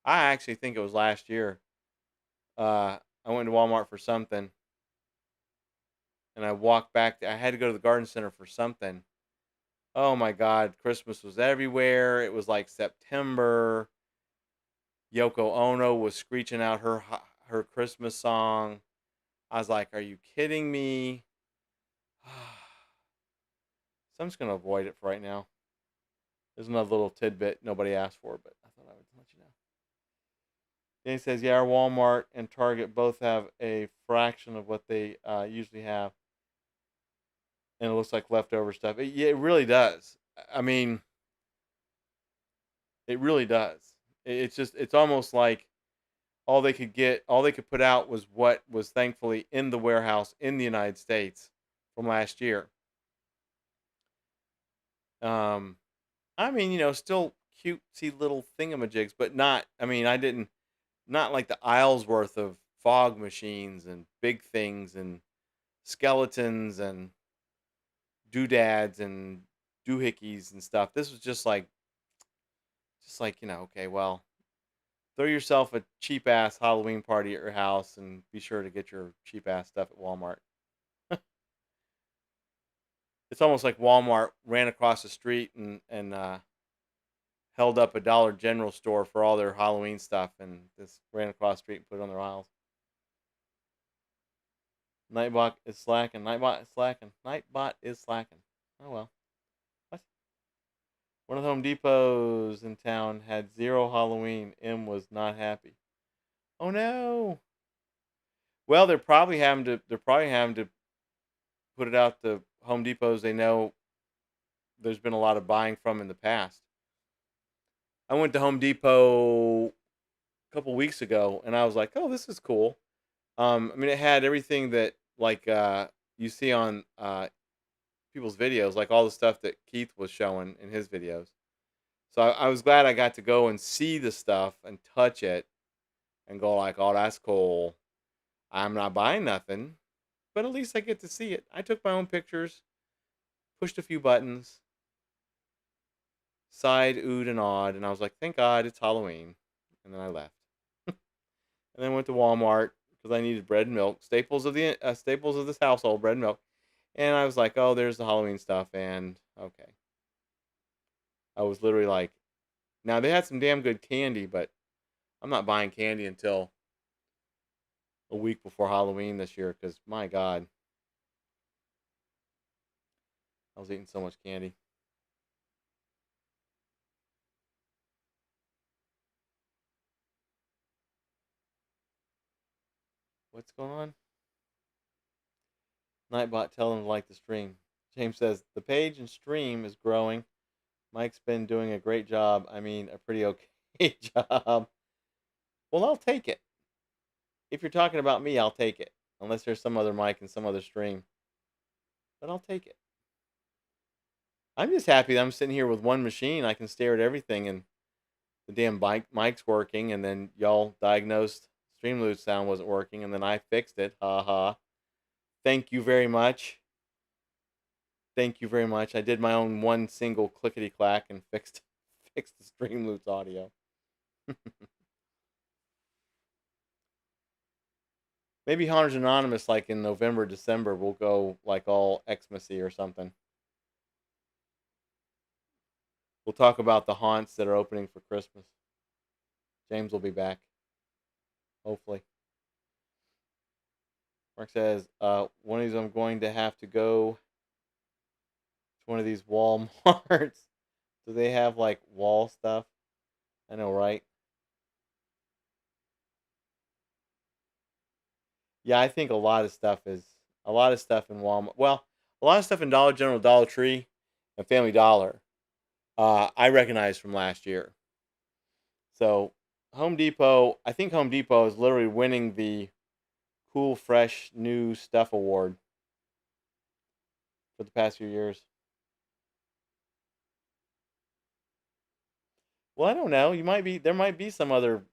[SPEAKER 2] I actually think it was last year. I went to Walmart for something, and I walked back. I had to go to the garden center for something. Oh my God, Christmas was everywhere. It was like September. Yoko Ono was screeching out her Christmas song. I was like, "Are you kidding me?" So I'm just gonna avoid it for right now. There's another little tidbit nobody asked for, but I thought I would let you know. Danny says, "Yeah, our Walmart and Target both have a fraction of what they usually have, and it looks like leftover stuff. Yeah, it really does. I mean, it really does. It's almost like all they could put out was what was thankfully in the warehouse in the United States from last year. Um, I mean, still cutesy little thingamajigs, but not. I mean, I didn't not like the aisles worth of fog machines and big things and skeletons and doodads and doohickeys and stuff. This was just like okay, well, throw yourself a cheap ass Halloween party at your house and be sure to get your cheap ass stuff at Walmart. It's almost like Walmart ran across the street and held up a Dollar General store for all their Halloween stuff and just ran across the street and put it on their aisles. Nightbot is slacking. Nightbot is slacking. Nightbot is slacking. Oh well. What? One of the Home Depots in town had zero Halloween. M was not happy. Oh no. Well, they're probably having to put it out to Home Depots they know there's been a lot of buying from in the past. I went to Home Depot a couple weeks ago and I was like, "Oh, this is cool." I mean, it had everything that like you see on people's videos, like all the stuff that Keith was showing in his videos. So I was glad I got to go and see the stuff and touch it and go like, "Oh, that's cool." I'm not buying nothing, but at least I get to see it. I took my own pictures, pushed a few buttons, sighed, oohed, and awed, and I was like, "Thank God it's Halloween." And then I left, and then went to Walmart because I needed bread and milk, staples of this household, bread and milk. And I was like, "Oh, there's the Halloween stuff," and okay. I was literally like, now they had some damn good candy, but I'm not buying candy until a week before Halloween this year because my God, I was eating so much candy. What's going on? Nightbot, tell them to like the stream. James says the page and stream is growing. Mike's been doing a great job. I mean, a pretty okay job. Well, I'll take it. If you're talking about me, I'll take it. Unless there's some other mic and some other stream. But I'll take it. I'm just happy that I'm sitting here with one machine. I can stare at everything and the damn mic's working. And then y'all diagnosed Streamlabs sound wasn't working. And then I fixed it. Ha ha. Thank you very much. Thank you very much. I did my own one single clickety clack and fixed the Streamlabs audio. Maybe Hunters Anonymous, like in November, December, will go like all Xmasy or something. We'll talk about the haunts that are opening for Christmas. James will be back. Hopefully. Mark says, one of these I'm going to have to go to one of these Walmarts. Do they have like wall stuff? I know, right? Yeah, I think a lot of stuff in Walmart. Well, a lot of stuff in Dollar General, Dollar Tree, and Family Dollar. I recognize from last year. So Home Depot, I think Home Depot is literally winning the cool, fresh, new stuff award for the past few years. Well, I don't know. There might be some other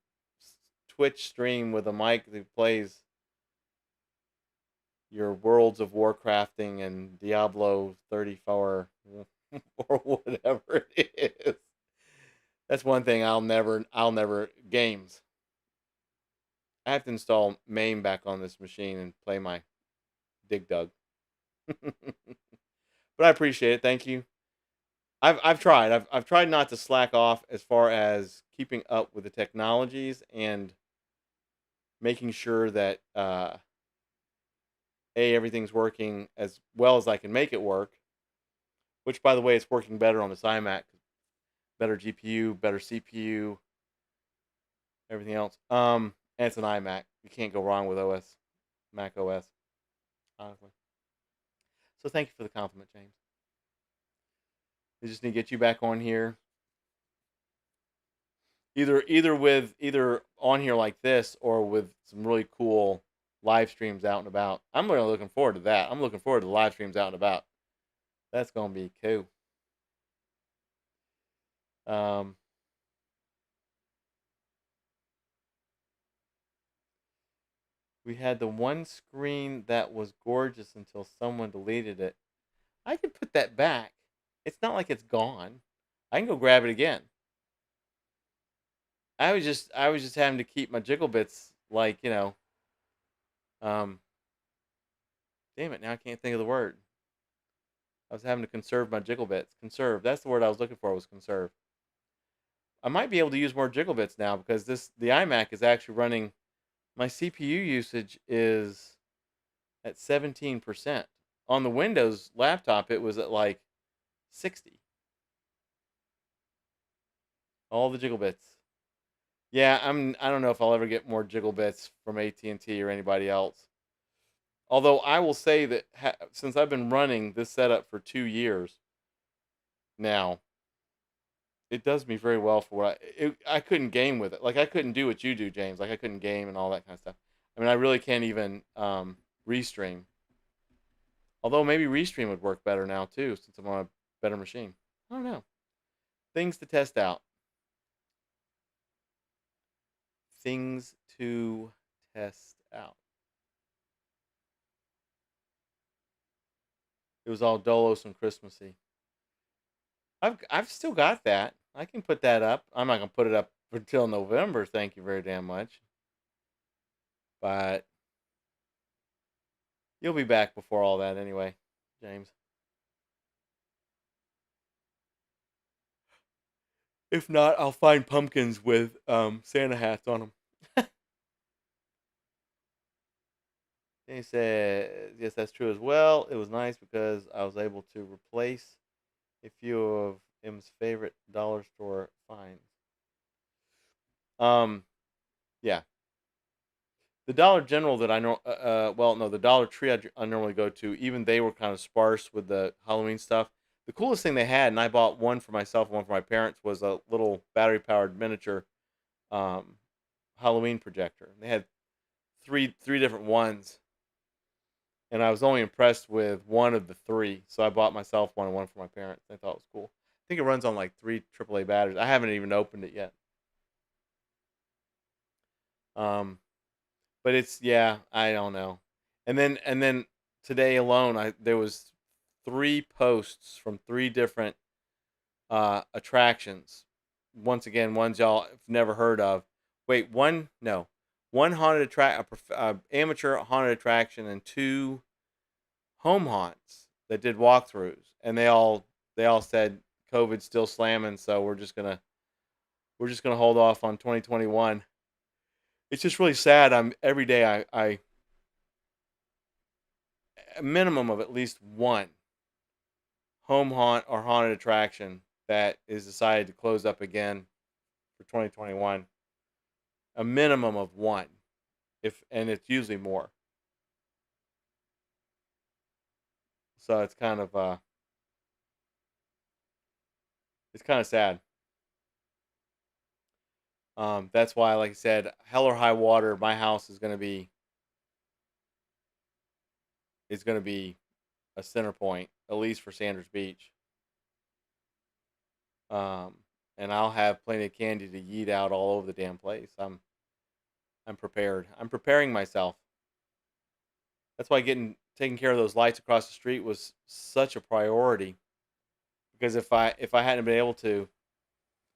[SPEAKER 2] Twitch stream with a mic that plays your Worlds of Warcrafting and Diablo 34 or whatever it is. That's one thing I'll never games. I have to install MAME back on this machine and play my Dig Dug. But I appreciate it. Thank you. I've tried. I've tried not to slack off as far as keeping up with the technologies and making sure that everything's working as well as I can make it work. Which, by the way, it's working better on this iMac. Better GPU, better CPU, everything else. And it's an iMac. You can't go wrong with Mac OS, honestly. So thank you for the compliment, James. We just need to get you back on here. Either on here like this or with some really cool live streams out and about. I'm really looking forward to that. I'm looking forward to the live streams out and about. That's gonna be cool. We had the one screen that was gorgeous until someone deleted it. I could put that back. It's not like it's gone. I can go grab it again. I was just having to keep my jiggle bits like, damn it, now I can't think of the word. I was having to conserve my jiggle bits. Conserve. That's the word I was looking for, was conserve. I might be able to use more jiggle bits now because the iMac is actually running. My CPU usage is at 17%. On the Windows laptop, it was at like 60. All the jiggle bits. Yeah, I don't know if I'll ever get more jiggle bits from AT&T or anybody else. Although I will say that since I've been running this setup for 2 years now, it does me very well for what I couldn't game with it. Like I couldn't do what you do, James. Like I couldn't game and all that kind of stuff. I mean, I really can't even restream. Although maybe restream would work better now too, since I'm on a better machine. I don't know. Things to test out. Things to test out. It was all Dolos and Christmassy. I've still got that. I can put that up. I'm not gonna put it up until November. Thank you very damn much. But you'll be back before all that anyway, James. If not, I'll find pumpkins with Santa hats on them. He said, yes, that's true as well. It was nice because I was able to replace a few of M's favorite dollar store finds. Yeah. The Dollar General that I know, well, no, the Dollar Tree I normally go to, even they were kind of sparse with the Halloween stuff. The coolest thing they had, and I bought one for myself and one for my parents, was a little battery powered miniature um, Halloween projector. They had three different ones, and I was only impressed with one of the three, so I bought myself one and one for my parents. I thought it was cool. I think it runs on like 3 AAA batteries. I haven't even opened it yet. Um, but it's, yeah, I don't know. And then today alone, there was 3 posts from 3 different attractions. Once again, ones y'all have never heard of. Wait, one haunted amateur haunted attraction, and 2 home haunts that did walkthroughs, and they all said COVID's still slamming, so we're just gonna hold off on 2021. It's just really sad. I'm every day I a minimum of at least one home haunt or haunted attraction that is decided to close up again for 2021. A minimum of one, and it's usually more. So it's kind of sad. That's why, like I said, hell or high water, my house is gonna be a center point, at least for Sanders Beach. Um, and I'll have plenty of candy to yeet out all over the damn place. I'm prepared. I'm preparing myself. That's why taking care of those lights across the street was such a priority. Because if I hadn't been able to,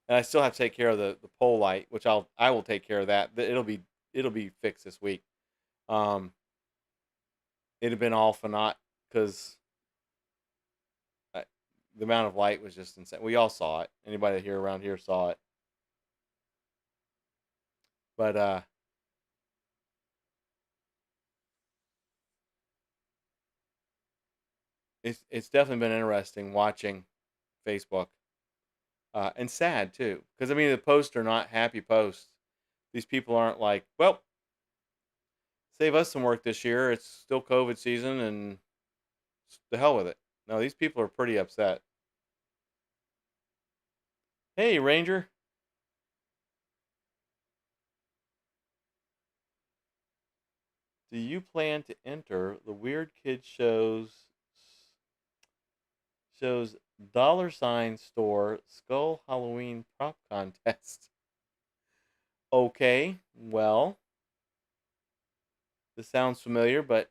[SPEAKER 2] and I still have to take care of the pole light, which I will take care of that. It'll be fixed this week. Um, it'd have been all for naught because the amount of light was just insane. We all saw it. Anybody here around here saw it. But it's definitely been interesting watching Facebook, and sad too, because I mean the posts are not happy posts. These people aren't like, well, save us some work this year. It's still COVID season, and the hell with it. No, these people are pretty upset. Hey, Ranger, do you plan to enter the Weird Kid shows dollar sign store skull Halloween prop contest? Okay, well, this sounds familiar, but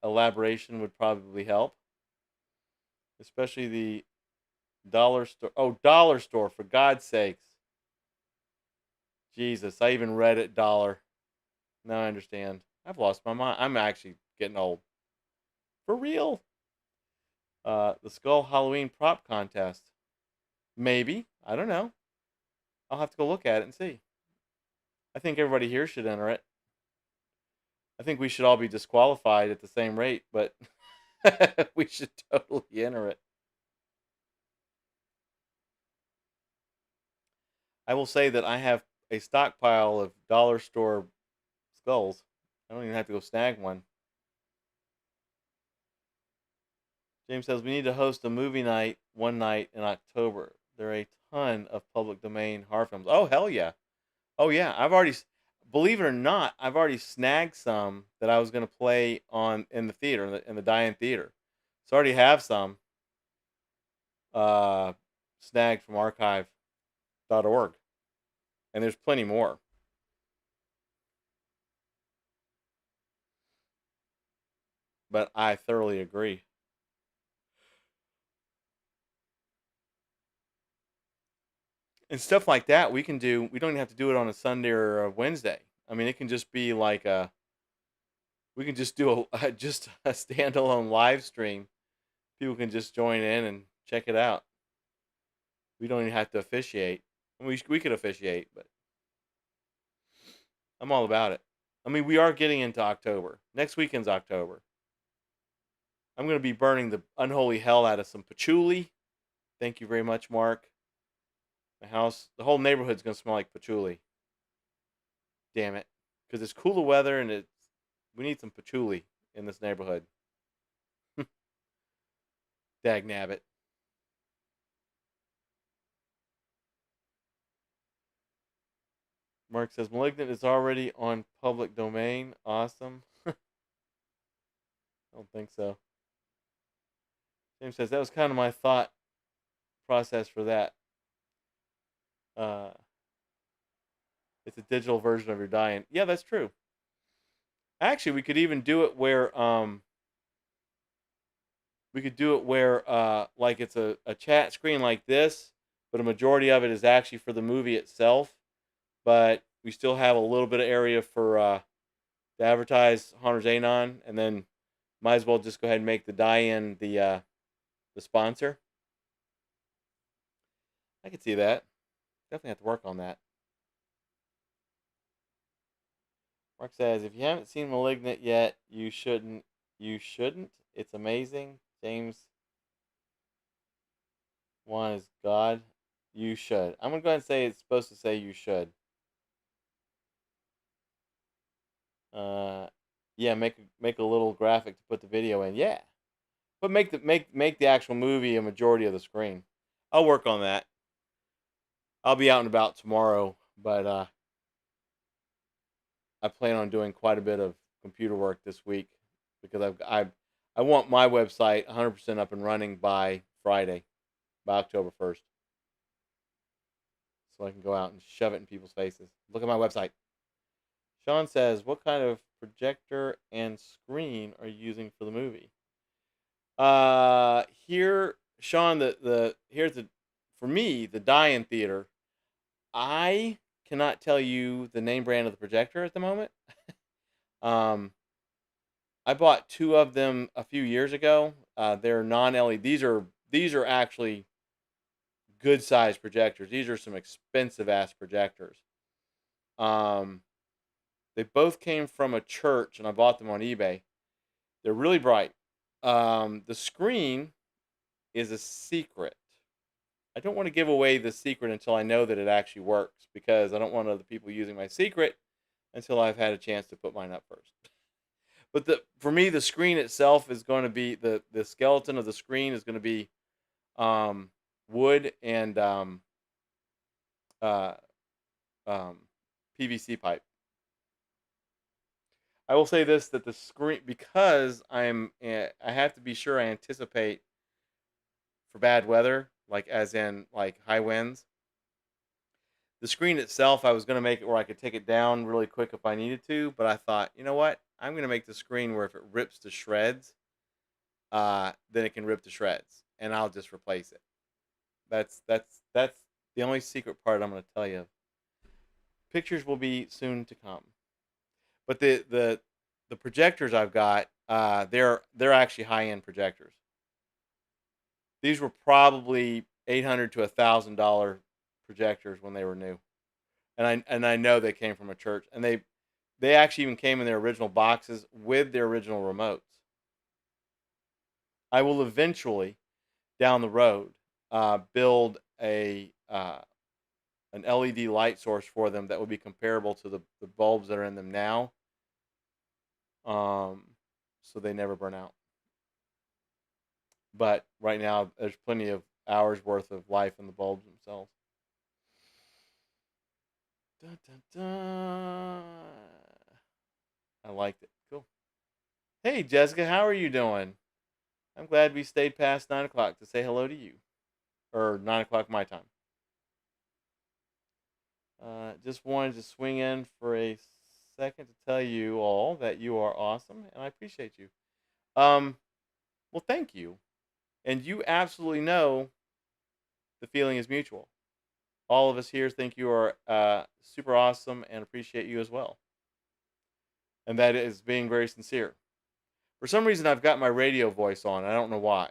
[SPEAKER 2] elaboration would probably help, especially the dollar store. Oh, dollar store, for God's sakes. Jesus, I even read it dollar. Now I understand. I've lost my mind. I'm actually getting old. For real. The Skull Halloween prop contest. Maybe. I don't know. I'll have to go look at it and see. I think everybody here should enter it. I think we should all be disqualified at the same rate, but we should totally enter it. I will say that I have a stockpile of dollar store skulls. I don't even have to go snag one. James says we need to host a movie night one night in October. There are a ton of public domain horror films. Oh hell yeah! Oh yeah! Believe it or not, I've already snagged some that I was going to play on in the theater, in the Diane Theater. So I already have some uh, snagged from archive.org, and there's plenty more. But I thoroughly agree. And stuff like that we can do. We don't even have to do it on a Sunday or a Wednesday. I mean, it can just be like we can just do just a standalone live stream. People can just join in and check it out. We don't even have to officiate. We could officiate, but I'm all about it. I mean, we are getting into October. Next weekend's October. I'm going to be burning the unholy hell out of some patchouli. Thank you very much, Mark. The whole neighborhood's going to smell like patchouli. Damn it. Because it's cooler weather and we need some patchouli in this neighborhood. Dag nabbit. Mark says, Malignant is already on public domain. Awesome. I don't think so. James says, that was kind of my thought process for that. It's a digital version of your dying. Yeah, that's true. Actually, we could even do it where like it's a chat screen like this, but a majority of it is actually for the movie itself. But we still have a little bit of area for to advertise Hunter's Anon, and then might as well just go ahead and make the die-in the sponsor. I could see that. Definitely have to work on that. Mark says, if you haven't seen Malignant yet, you shouldn't. You shouldn't. It's amazing. James Wan is God. You should. I'm going to go ahead and say it's supposed to say you should. Yeah, make a little graphic to put the video in. Yeah. But make the actual movie a majority of the screen. I'll work on that. I'll be out and about tomorrow, but I plan on doing quite a bit of computer work this week because I want my website 100% up and running by Friday, by October 1st. So I can go out and shove it in people's faces. Look at my website. Sean says, what kind of projector and screen are you using for the movie? Here, Sean, for me, the die-in theater, I cannot tell you the name brand of the projector at the moment. I bought 2 of them a few years ago. They're non-LED. These are actually good sized projectors. These are some expensive ass projectors. They both came from a church, and I bought them on eBay. They're really bright. The screen is a secret. I don't want to give away the secret until I know that it actually works, because I don't want other people using my secret until I've had a chance to put mine up first. But for me, the screen itself is going to be the skeleton of the screen is going to be wood and PVC pipe. I will say this, that the screen, because I have to be sure I anticipate for bad weather, like as in like high winds. The screen itself, I was going to make it where I could take it down really quick if I needed to, but I thought, you know what? I'm going to make the screen where if it rips to shreds, then it can rip to shreds, and I'll just replace it. That's the only secret part I'm going to tell you. Pictures will be soon to come. But the projectors I've got, they're actually high-end projectors. These were probably $800 to $1,000 projectors when they were new, and I know they came from a church, and they actually even came in their original boxes with their original remotes. I will eventually, down the road, build an LED light source for them that would be comparable to the bulbs that are in them now, so they never burn out. But right now, there's plenty of hours worth of life in the bulbs themselves. Dun, dun, dun. I liked it. Cool. Hey, Jessica, how are you doing? I'm glad we stayed past 9 o'clock to say hello to you. Or 9 o'clock my time. Just wanted to swing in for a second to tell you all that you are awesome, and I appreciate you. Well, thank you. And you absolutely know the feeling is mutual. All of us here think you are super awesome and appreciate you as well. And that is being very sincere. For some reason, I've got my radio voice on. I don't know why.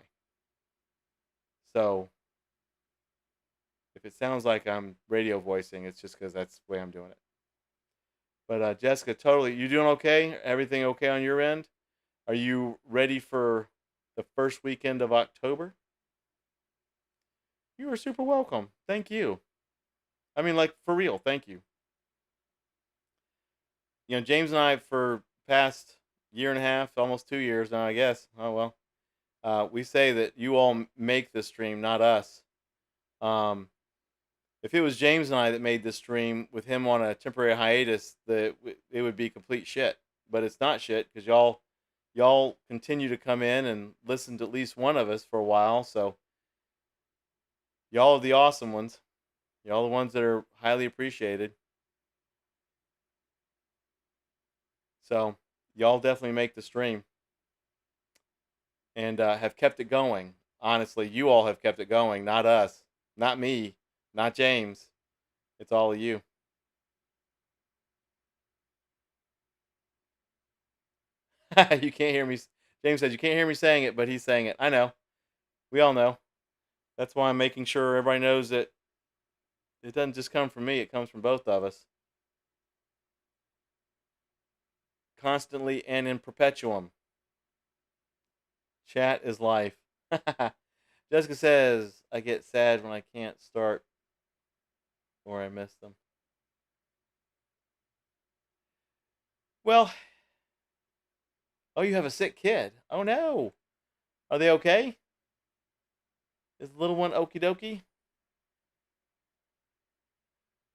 [SPEAKER 2] So, If it sounds like I'm radio voicing, it's just because that's the way I'm doing it. But Jessica, totally, you doing okay? Everything okay on your end? Are you ready for the first weekend of October? You are super welcome. Thank you. I mean, like, for real, thank you. James and I, for past year and a half, almost 2 years now, I guess. Oh, well. We say that you all make this stream, not us. Um, if it was James and I that made this stream with him on a temporary hiatus, it would be complete shit. But it's not shit because y'all continue to come in and listen to at least one of us for a while. So y'all are the awesome ones. Y'all the ones that are highly appreciated. So y'all definitely make the stream and have kept it going. Honestly, you all have kept it going, not us, not me, not James. It's all of you. You can't hear me. James says you can't hear me saying it, but he's saying it. I know. We all know. That's why I'm making sure everybody knows that it doesn't just come from me, it comes from both of us. Constantly and in perpetuum. Chat is life. Jessica says, I get sad when I can't start or I miss them. Well, oh, you have a sick kid. Oh no. Are they okay? Is the little one okie dokie?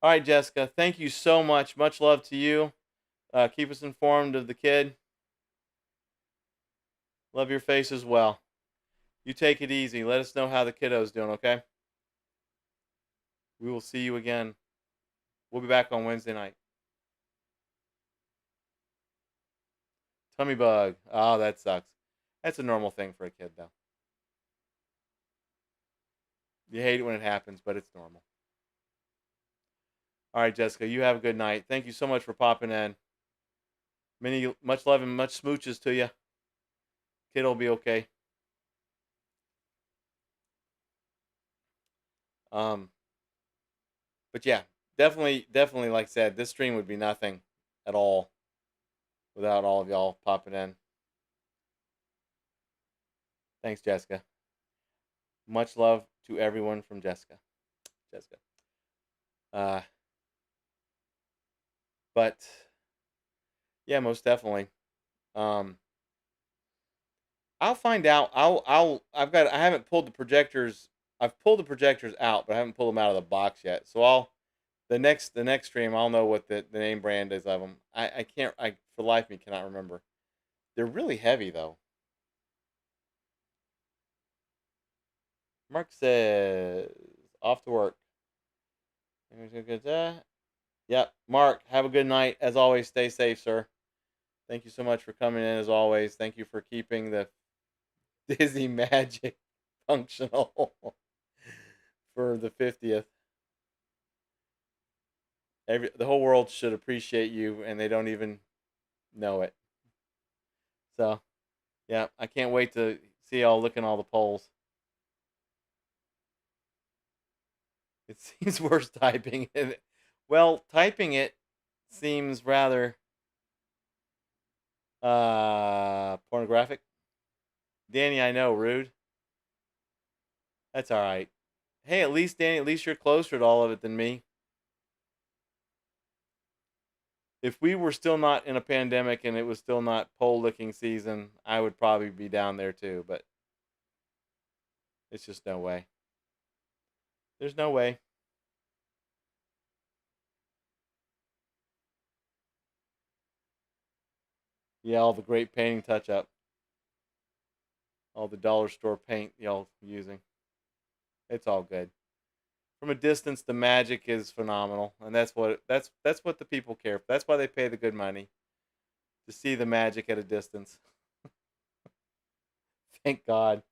[SPEAKER 2] All right, Jessica. Thank you so much. Much love to you. Keep us informed of the kid. Love your face as well. You take it easy. Let us know how the kiddo's doing, okay? We will see you again. We'll be back on Wednesday night. Tummy bug. Oh, that sucks. That's a normal thing for a kid, though. You hate it when it happens, but it's normal. All right, Jessica, you have a good night. Thank you so much for popping in. Much love and much smooches to you. Kid will be okay. But yeah, definitely, like I said, this stream would be nothing at all without all of y'all popping in. Thanks, Jessica. Much love to everyone from Jessica. But yeah, most definitely. I'll find out. I haven't pulled the projectors. I've pulled the projectors out, but I haven't pulled them out of the box yet. So the next stream, I'll know what the name brand is of them. I can't. I for the life of me cannot remember. They're really heavy though. Mark says off to work. Yep, Mark. Have a good night. As always, stay safe, sir. Thank you so much for coming in. As always, thank you for keeping the Disney Magic functional for the 50th. The whole world should appreciate you, and they don't even know it. So, yeah, I can't wait to see y'all looking all the polls. It seems worse typing it. Well, typing it seems rather pornographic. Danny, I know, rude. That's all right. Hey, at least Danny, at least you're closer to all of it than me. If we were still not in a pandemic and it was still not poll licking season, I would probably be down there too, but it's just no way. There's no way. Yeah, all the great painting touch up. All the dollar store paint y'all using. It's all good. From a distance, the magic is phenomenal, and that's what the people care for. That's why they pay the good money to see the magic at a distance. Thank God.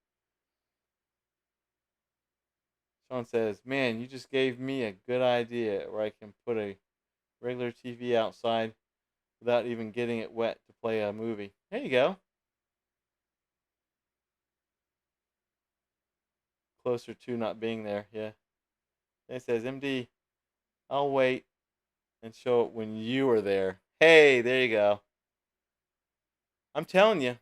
[SPEAKER 2] Sean says, "Man, you just gave me a good idea where I can put a regular TV outside without even getting it wet to play a movie." There you go. Closer to not being there, yeah. It says, MD, I'll wait and show it when you are there. Hey, there you go. I'm telling you.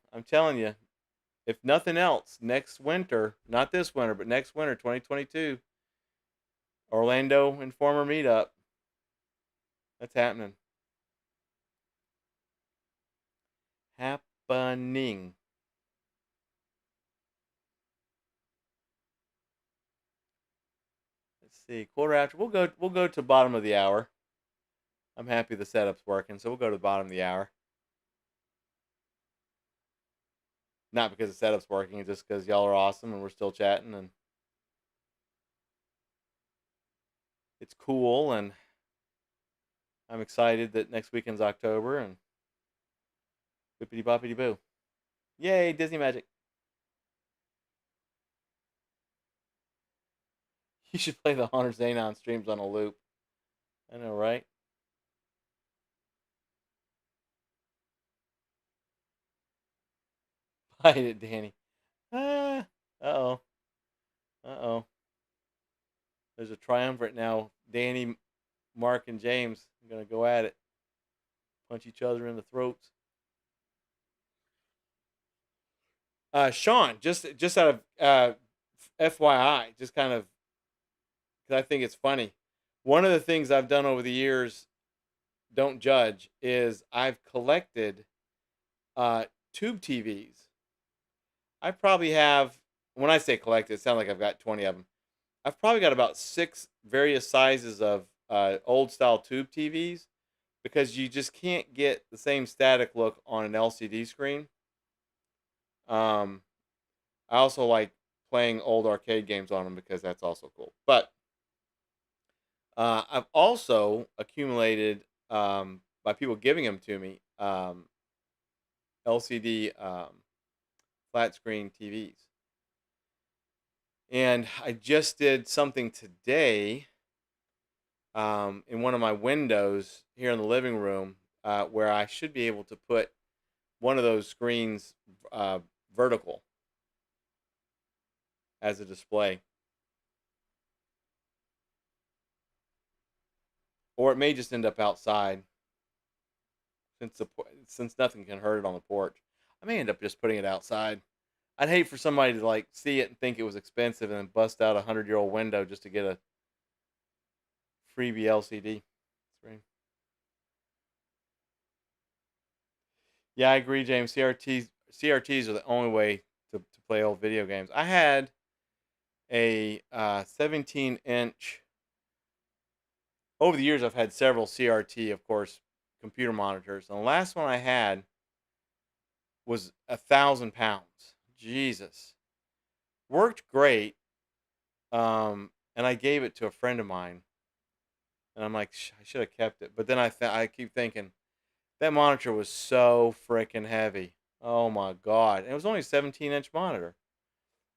[SPEAKER 2] If nothing else, next winter, not this winter, but next winter, 2022, Orlando Informer Meetup. That's happening. Happening. Let's see. Quarter after. We'll go to bottom of the hour. I'm happy the setup's working, so we'll go to the bottom of the hour. Not because the setup's working, it's just because y'all are awesome and we're still chatting and it's cool, and I'm excited that next weekend's October and bippity boppity boo. Yay, Disney Magic. You should play the Haunter Xenon streams on a loop. I know, right? Fight it, Danny. Ah, uh-oh. Uh-oh. There's a triumvirate now. Danny, Mark, and James are going to go at it. Punch each other in the throats. Sean, just out of FYI, just kind of, because I think it's funny. One of the things I've done over the years, don't judge, is I've collected tube TVs. I probably have, when I say collected, it sounds like I've got 20 of them. I've probably got about 6 various sizes of old style tube TVs, because you just can't get the same static look on an LCD screen. I also like playing old arcade games on them because that's also cool. But I've also accumulated, by people giving them to me, LCD flat screen TVs. And I just did something today in one of my windows here in the living room where I should be able to put one of those screens vertical as a display. Or it may just end up outside since nothing can hurt it on the porch. I may end up just putting it outside. I'd hate for somebody to like see it and think it was expensive and then bust out a 100-year-old window just to get a freebie LCD screen. Yeah, I agree, James. CRTs are the only way to play old video games. I had a 17-inch. Over the years, I've had several CRT, of course, computer monitors. And the last one I had was 1,000 pounds. Jesus. Worked great. And I gave it to a friend of mine. And I'm like, I should have kept it. But then I keep thinking, that monitor was so freaking heavy. Oh my God. And it was only a 17-inch monitor.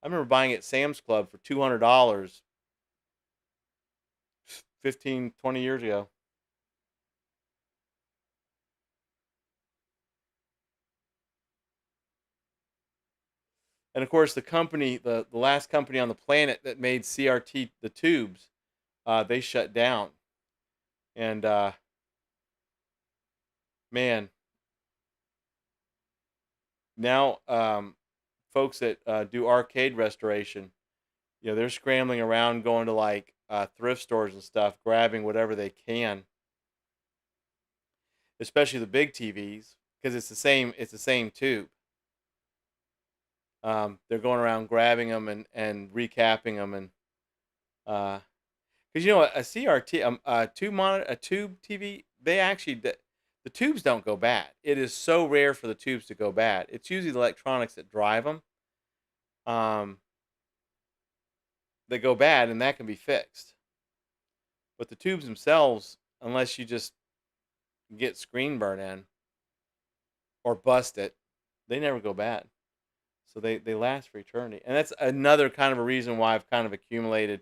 [SPEAKER 2] I remember buying it at Sam's Club for $200 15, 20 years ago. And of course, the company, the last company on the planet that made CRT, the tubes, they shut down. And man, now folks that do arcade restoration, they're scrambling around, going to like thrift stores and stuff, grabbing whatever they can, especially the big TVs, because it's the same tube. They're going around grabbing them and recapping them, and because a CRT, a tube TV, they actually the tubes don't go bad. It is so rare for the tubes to go bad. It's usually the electronics that drive them that go bad, and that can be fixed. But the tubes themselves, unless you just get screen burn in or bust it, they never go bad. So they last for eternity. And that's another kind of a reason why I've kind of accumulated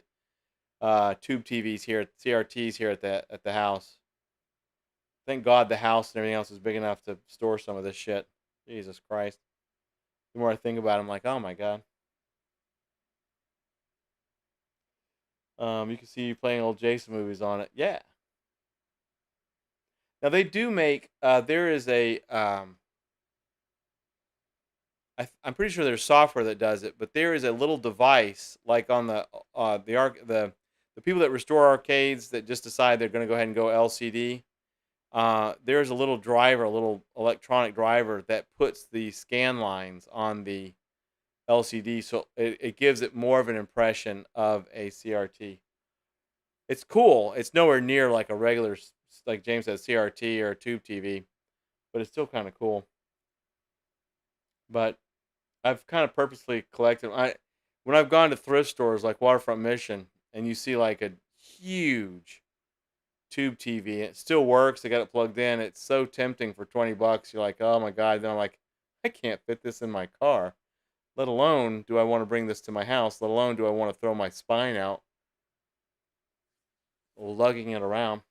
[SPEAKER 2] tube TVs here, CRTs here at the house. Thank God the house and everything else is big enough to store some of this shit. Jesus Christ. The more I think about it, I'm like, oh my God. You can see you playing old Jason movies on it. Yeah. Now they do make. There is a. I'm pretty sure there's software that does it, but there is a little device like on the people that restore arcades that just decide they're going to go ahead and go LCD. There's a little driver, a little electronic driver that puts the scan lines on the LCD, so it gives it more of an impression of a CRT. It's cool. It's nowhere near like a regular, like James said, CRT or a tube TV, but it's still kind of cool. But I've kind of purposely collected. When I've gone to thrift stores like Waterfront Mission, and you see like a huge tube TV, it still works. They got it plugged in. It's so tempting for $20. You're like, oh my god. Then I'm like, I can't fit this in my car. Let alone do I want to bring this to my house. Let alone do I want to throw my spine out lugging it around.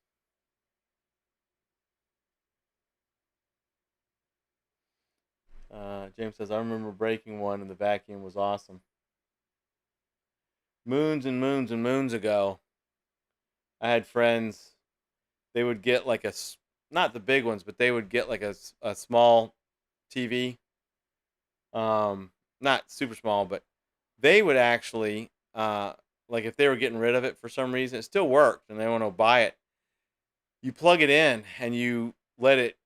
[SPEAKER 2] James says, I remember breaking one and the vacuum was awesome. Moons and moons and moons ago, I had friends, they would get like not the big ones, but they would get like a small TV. Not super small, but they would actually, like if they were getting rid of it for some reason, it still worked and they want to buy it. You plug it in and you let it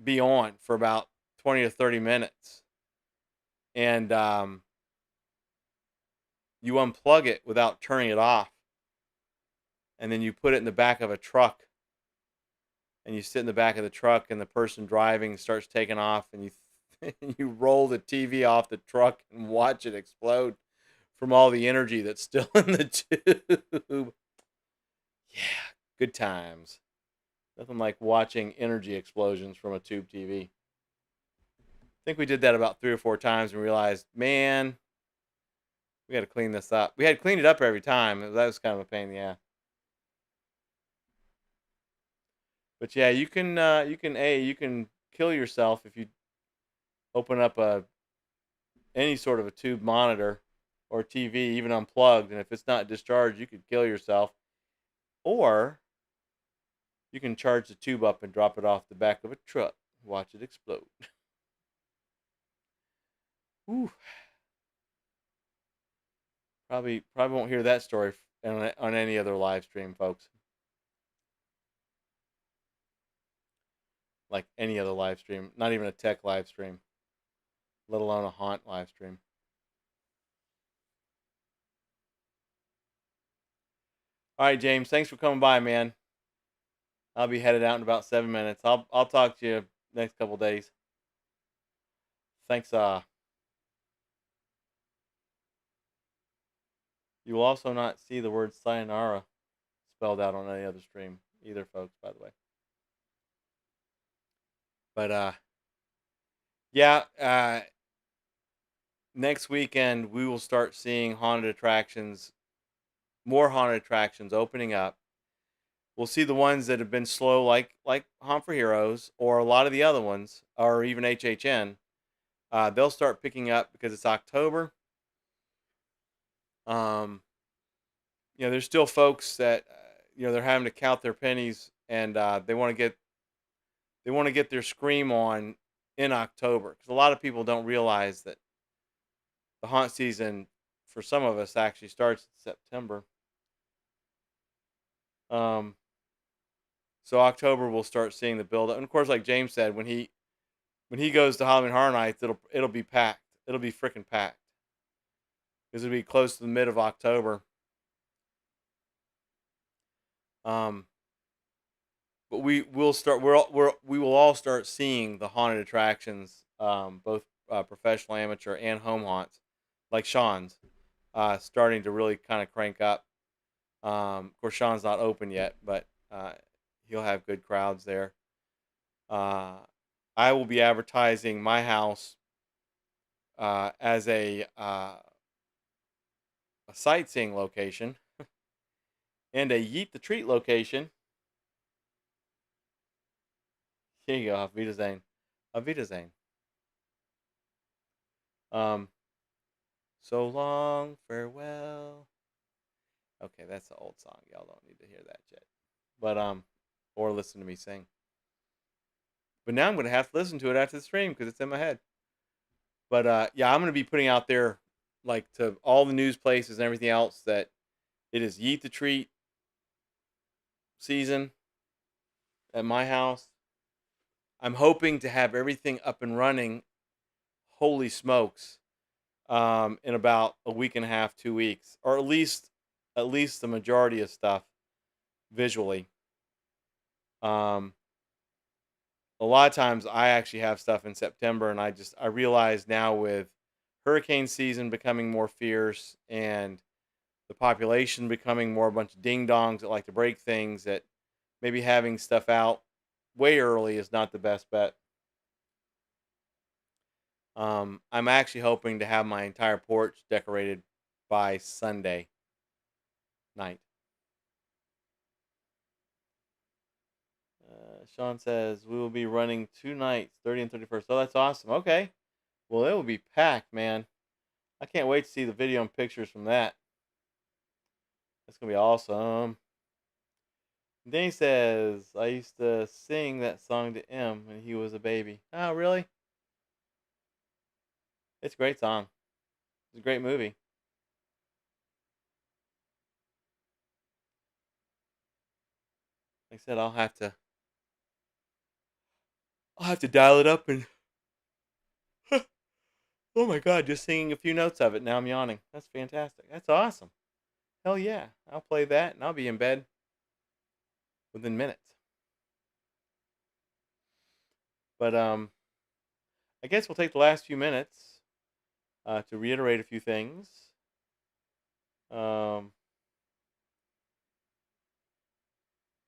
[SPEAKER 2] be on for about 20 to 30 minutes. And you unplug it without turning it off. And then you put it in the back of a truck. And you sit in the back of the truck and the person driving starts taking off and you roll the TV off the truck and watch it explode from all the energy that's still in the tube. Yeah, good times. Nothing like watching energy explosions from a tube TV. I think we did that about 3 or 4 times and realized, man, we got to clean this up. We had to clean it up every time. That was kind of a pain in the ass. But yeah, you can kill yourself if you open up any sort of a tube monitor or TV, even unplugged, and if it's not discharged, you could kill yourself. Or you can charge the tube up and drop it off the back of a truck. Watch it explode. Whew. Probably won't hear that story on any other live stream, folks. Like any other live stream, not even a tech live stream, let alone a haunt live stream. All right, James, thanks for coming by, man. I'll be headed out in about 7 minutes. I'll talk to you next couple days. Thanks. You will also not see the word sayonara spelled out on any other stream either, folks, by the way. But yeah, next weekend we will start seeing more haunted attractions opening up. We'll see the ones that have been slow, like Haunt for Heroes, or a lot of the other ones, or even HHN. They'll start picking up because it's October. There's still folks that they're having to count their pennies, and they want to get their scream on in October, because a lot of people don't realize that the haunt season for some of us actually starts in September. So October we'll start seeing the build up, and of course, like James said, when he goes to Halloween Horror Nights, it'll be packed. It'll be freaking packed because it'll be close to the mid of October. But we will all start seeing the haunted attractions, both professional, amateur, and home haunts, like Sean's, starting to really kind of crank up. Of course, Sean's not open yet, but he'll have good crowds there. I will be advertising my house as a sightseeing location and a Yeet the Treat location. Here you go, Auf Wiedersehen. Auf Wiedersehen. So long, farewell. Okay, that's an old song. Y'all don't need to hear that yet. But or listen to me sing. But now I'm gonna have to listen to it after the stream because it's in my head. But yeah, I'm gonna be putting out there like to all the news places and everything else that it is Yeet the Treat season at my house. I'm hoping to have everything up and running. Holy smokes! In about a week and a half, 2 weeks, or at least the majority of stuff visually. Um, a lot of times I actually have stuff in September, and I realize now with hurricane season becoming more fierce and the population becoming more a bunch of ding dongs that like to break things, that maybe having stuff out way early is not the best bet. I'm actually hoping to have my entire porch decorated by Sunday night. Sean says we will be running 2 nights, 30 and 31st. Oh, that's awesome. Okay. Well, it will be packed, man. I can't wait to see the video and pictures from that. That's going to be awesome. Danny says, I used to sing that song to M when he was a baby. Oh, really? It's a great song. It's a great movie. Like I said, I'll have to dial it up and oh my god, just singing a few notes of it. Now I'm yawning. That's fantastic. That's awesome. Hell yeah. I'll play that and I'll be in bed within minutes. But I guess we'll take the last few minutes to reiterate a few things.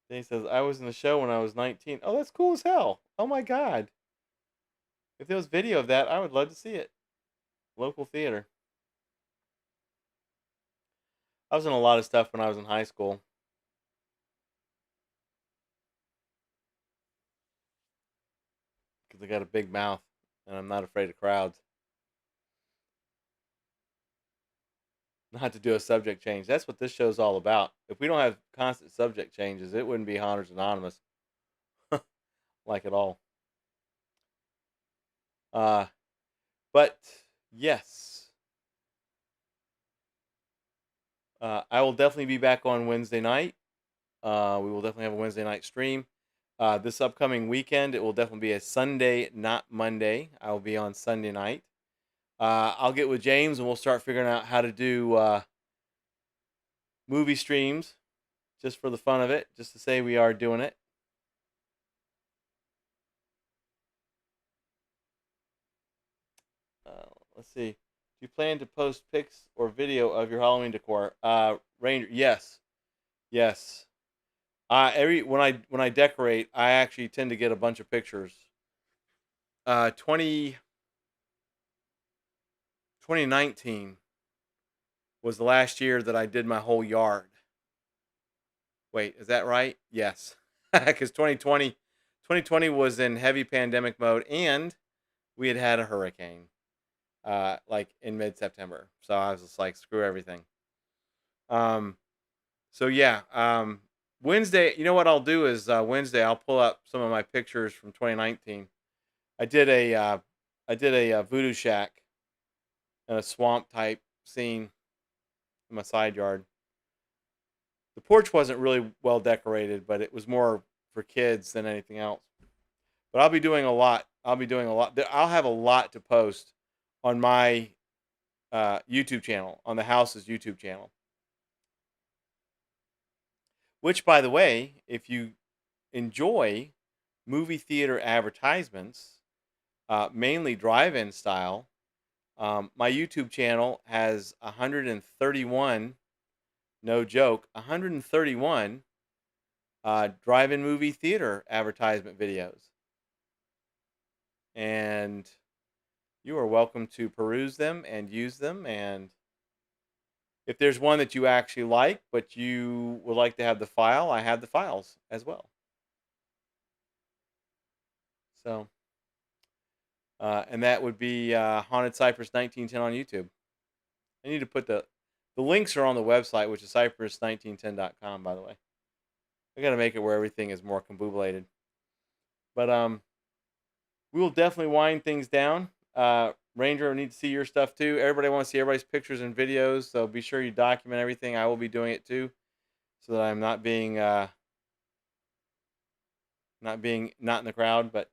[SPEAKER 2] He says, I was in the show when I was 19. Oh, that's cool as hell. Oh my god. If there was video of that, I would love to see it. Local theater. I was in a lot of stuff when I was in high school. Because I got a big mouth and I'm not afraid of crowds. Not to do a subject change. That's what this show's all about. If we don't have constant subject changes, it wouldn't be Haunters Anonymous. Like at all. But yes. I will definitely be back on Wednesday night. We will definitely have a Wednesday night stream. This upcoming weekend, it will definitely be a Sunday, not Monday. I will be on Sunday night. I'll get with James and we'll start figuring out how to do movie streams just for the fun of it, just to say we are doing it. Let's see. Do you plan to post pics or video of your Halloween decor? Ranger, yes. Yes. When I decorate, I actually tend to get a bunch of pictures. 2019 was the last year that I did my whole yard. Wait, is that right? Yes. Because 2020 was in heavy pandemic mode, and we had a hurricane, like in mid-September. So I was just like, screw everything. So yeah, Wednesday, you know what I'll do is Wednesday I'll pull up some of my pictures from 2019. I did a voodoo shack in a swamp type scene in my side yard. The porch wasn't really well decorated, but it was more for kids than anything else. But I'll be doing a lot. I'll have a lot to post on my YouTube channel, on the house's YouTube channel. Which, by the way, if you enjoy movie theater advertisements, mainly drive-in style, my YouTube channel has 131, no joke, 131 drive-in movie theater advertisement videos. And you are welcome to peruse them and use them. And if there's one that you actually like, but you would like to have the file, I have the files as well. So, and that would be Haunted Cypress 1910 on YouTube. I need to put the The links are on the website, which is cypress1910.com, by the way. I got to make it where everything is more combobulated. But we will definitely wind things down. Ranger, I need to see your stuff too. Everybody wants to see everybody's pictures and videos, so be sure you document everything. I will be doing it too, so that I'm not being not in the crowd. But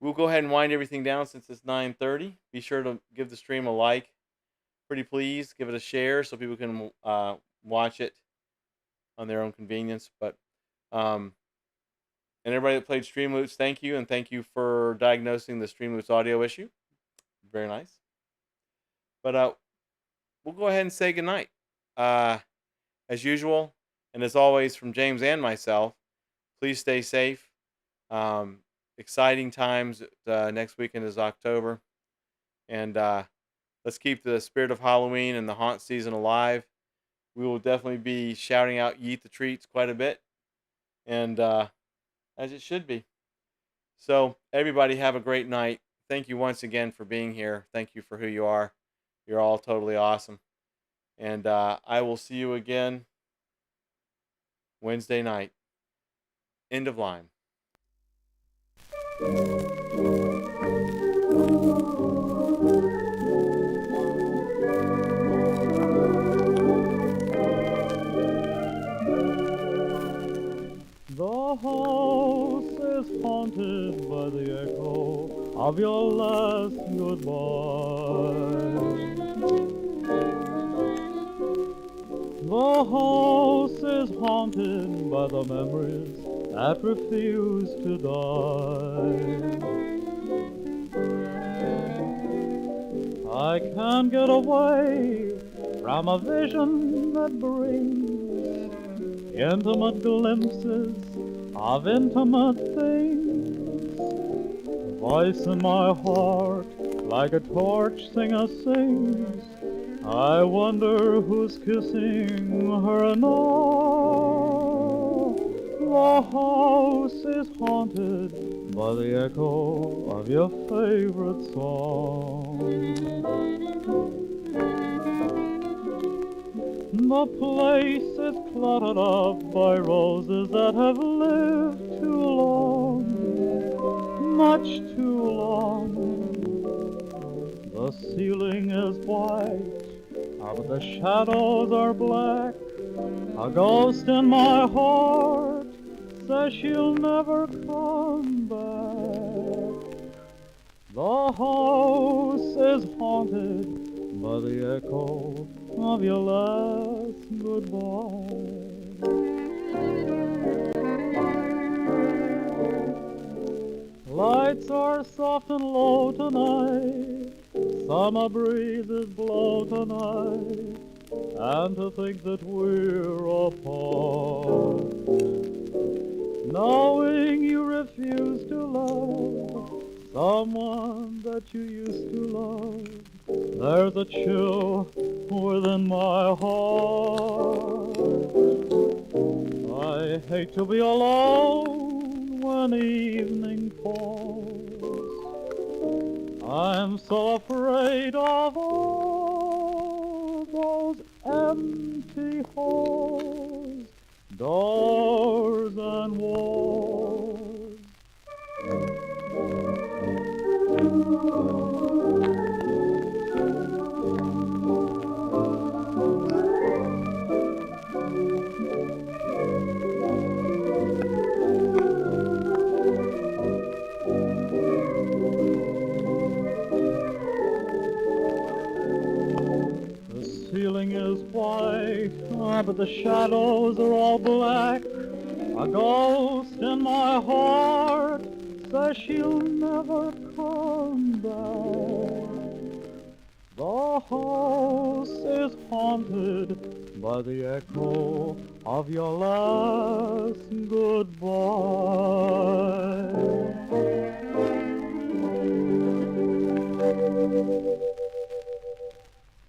[SPEAKER 2] we'll go ahead and wind everything down since it's 9:30. Be sure to give the stream a like, pretty please. Give it a share so people can watch it on their own convenience. But and everybody that played Streamloots, thank you, and thank you for diagnosing the Streamloots audio issue. Very nice. But we'll go ahead and say goodnight. As usual, and as always, from James and myself, please stay safe. Exciting times. Next weekend is October. And let's keep the spirit of Halloween and the haunt season alive. We will definitely be shouting out Yeet the Treats quite a bit. And as it should be. So, everybody have a great night. Thank you once again for being here. Thank you for who you are. You're all totally awesome. And I will see you again Wednesday night. End of line.
[SPEAKER 6] The house is haunted by the echo of your last goodbye. The house is haunted by the memories that refuse to die. I can't get away from a vision that brings intimate glimpses of intimate things. The voice in my heart, like a torch singer sings. I wonder who's kissing her now. The house is haunted by the echo of your favorite song. The place is cluttered up by roses that have lived too long, much too long. The ceiling is white, but the shadows are black. A ghost in my heart says she'll never come back. The house is haunted by the echo of your last goodbye. Lights are soft and low tonight, summer breezes blow tonight, and to think that we're apart, knowing you refuse to love someone that you used to love. There's a chill within my heart. I hate to be alone when evening falls. I'm so afraid of all those empty halls, doors and walls. The ceiling is white, but the shadows are all black. A ghost in my heart says she'll never come back. The house is haunted by the echo of your last goodbye.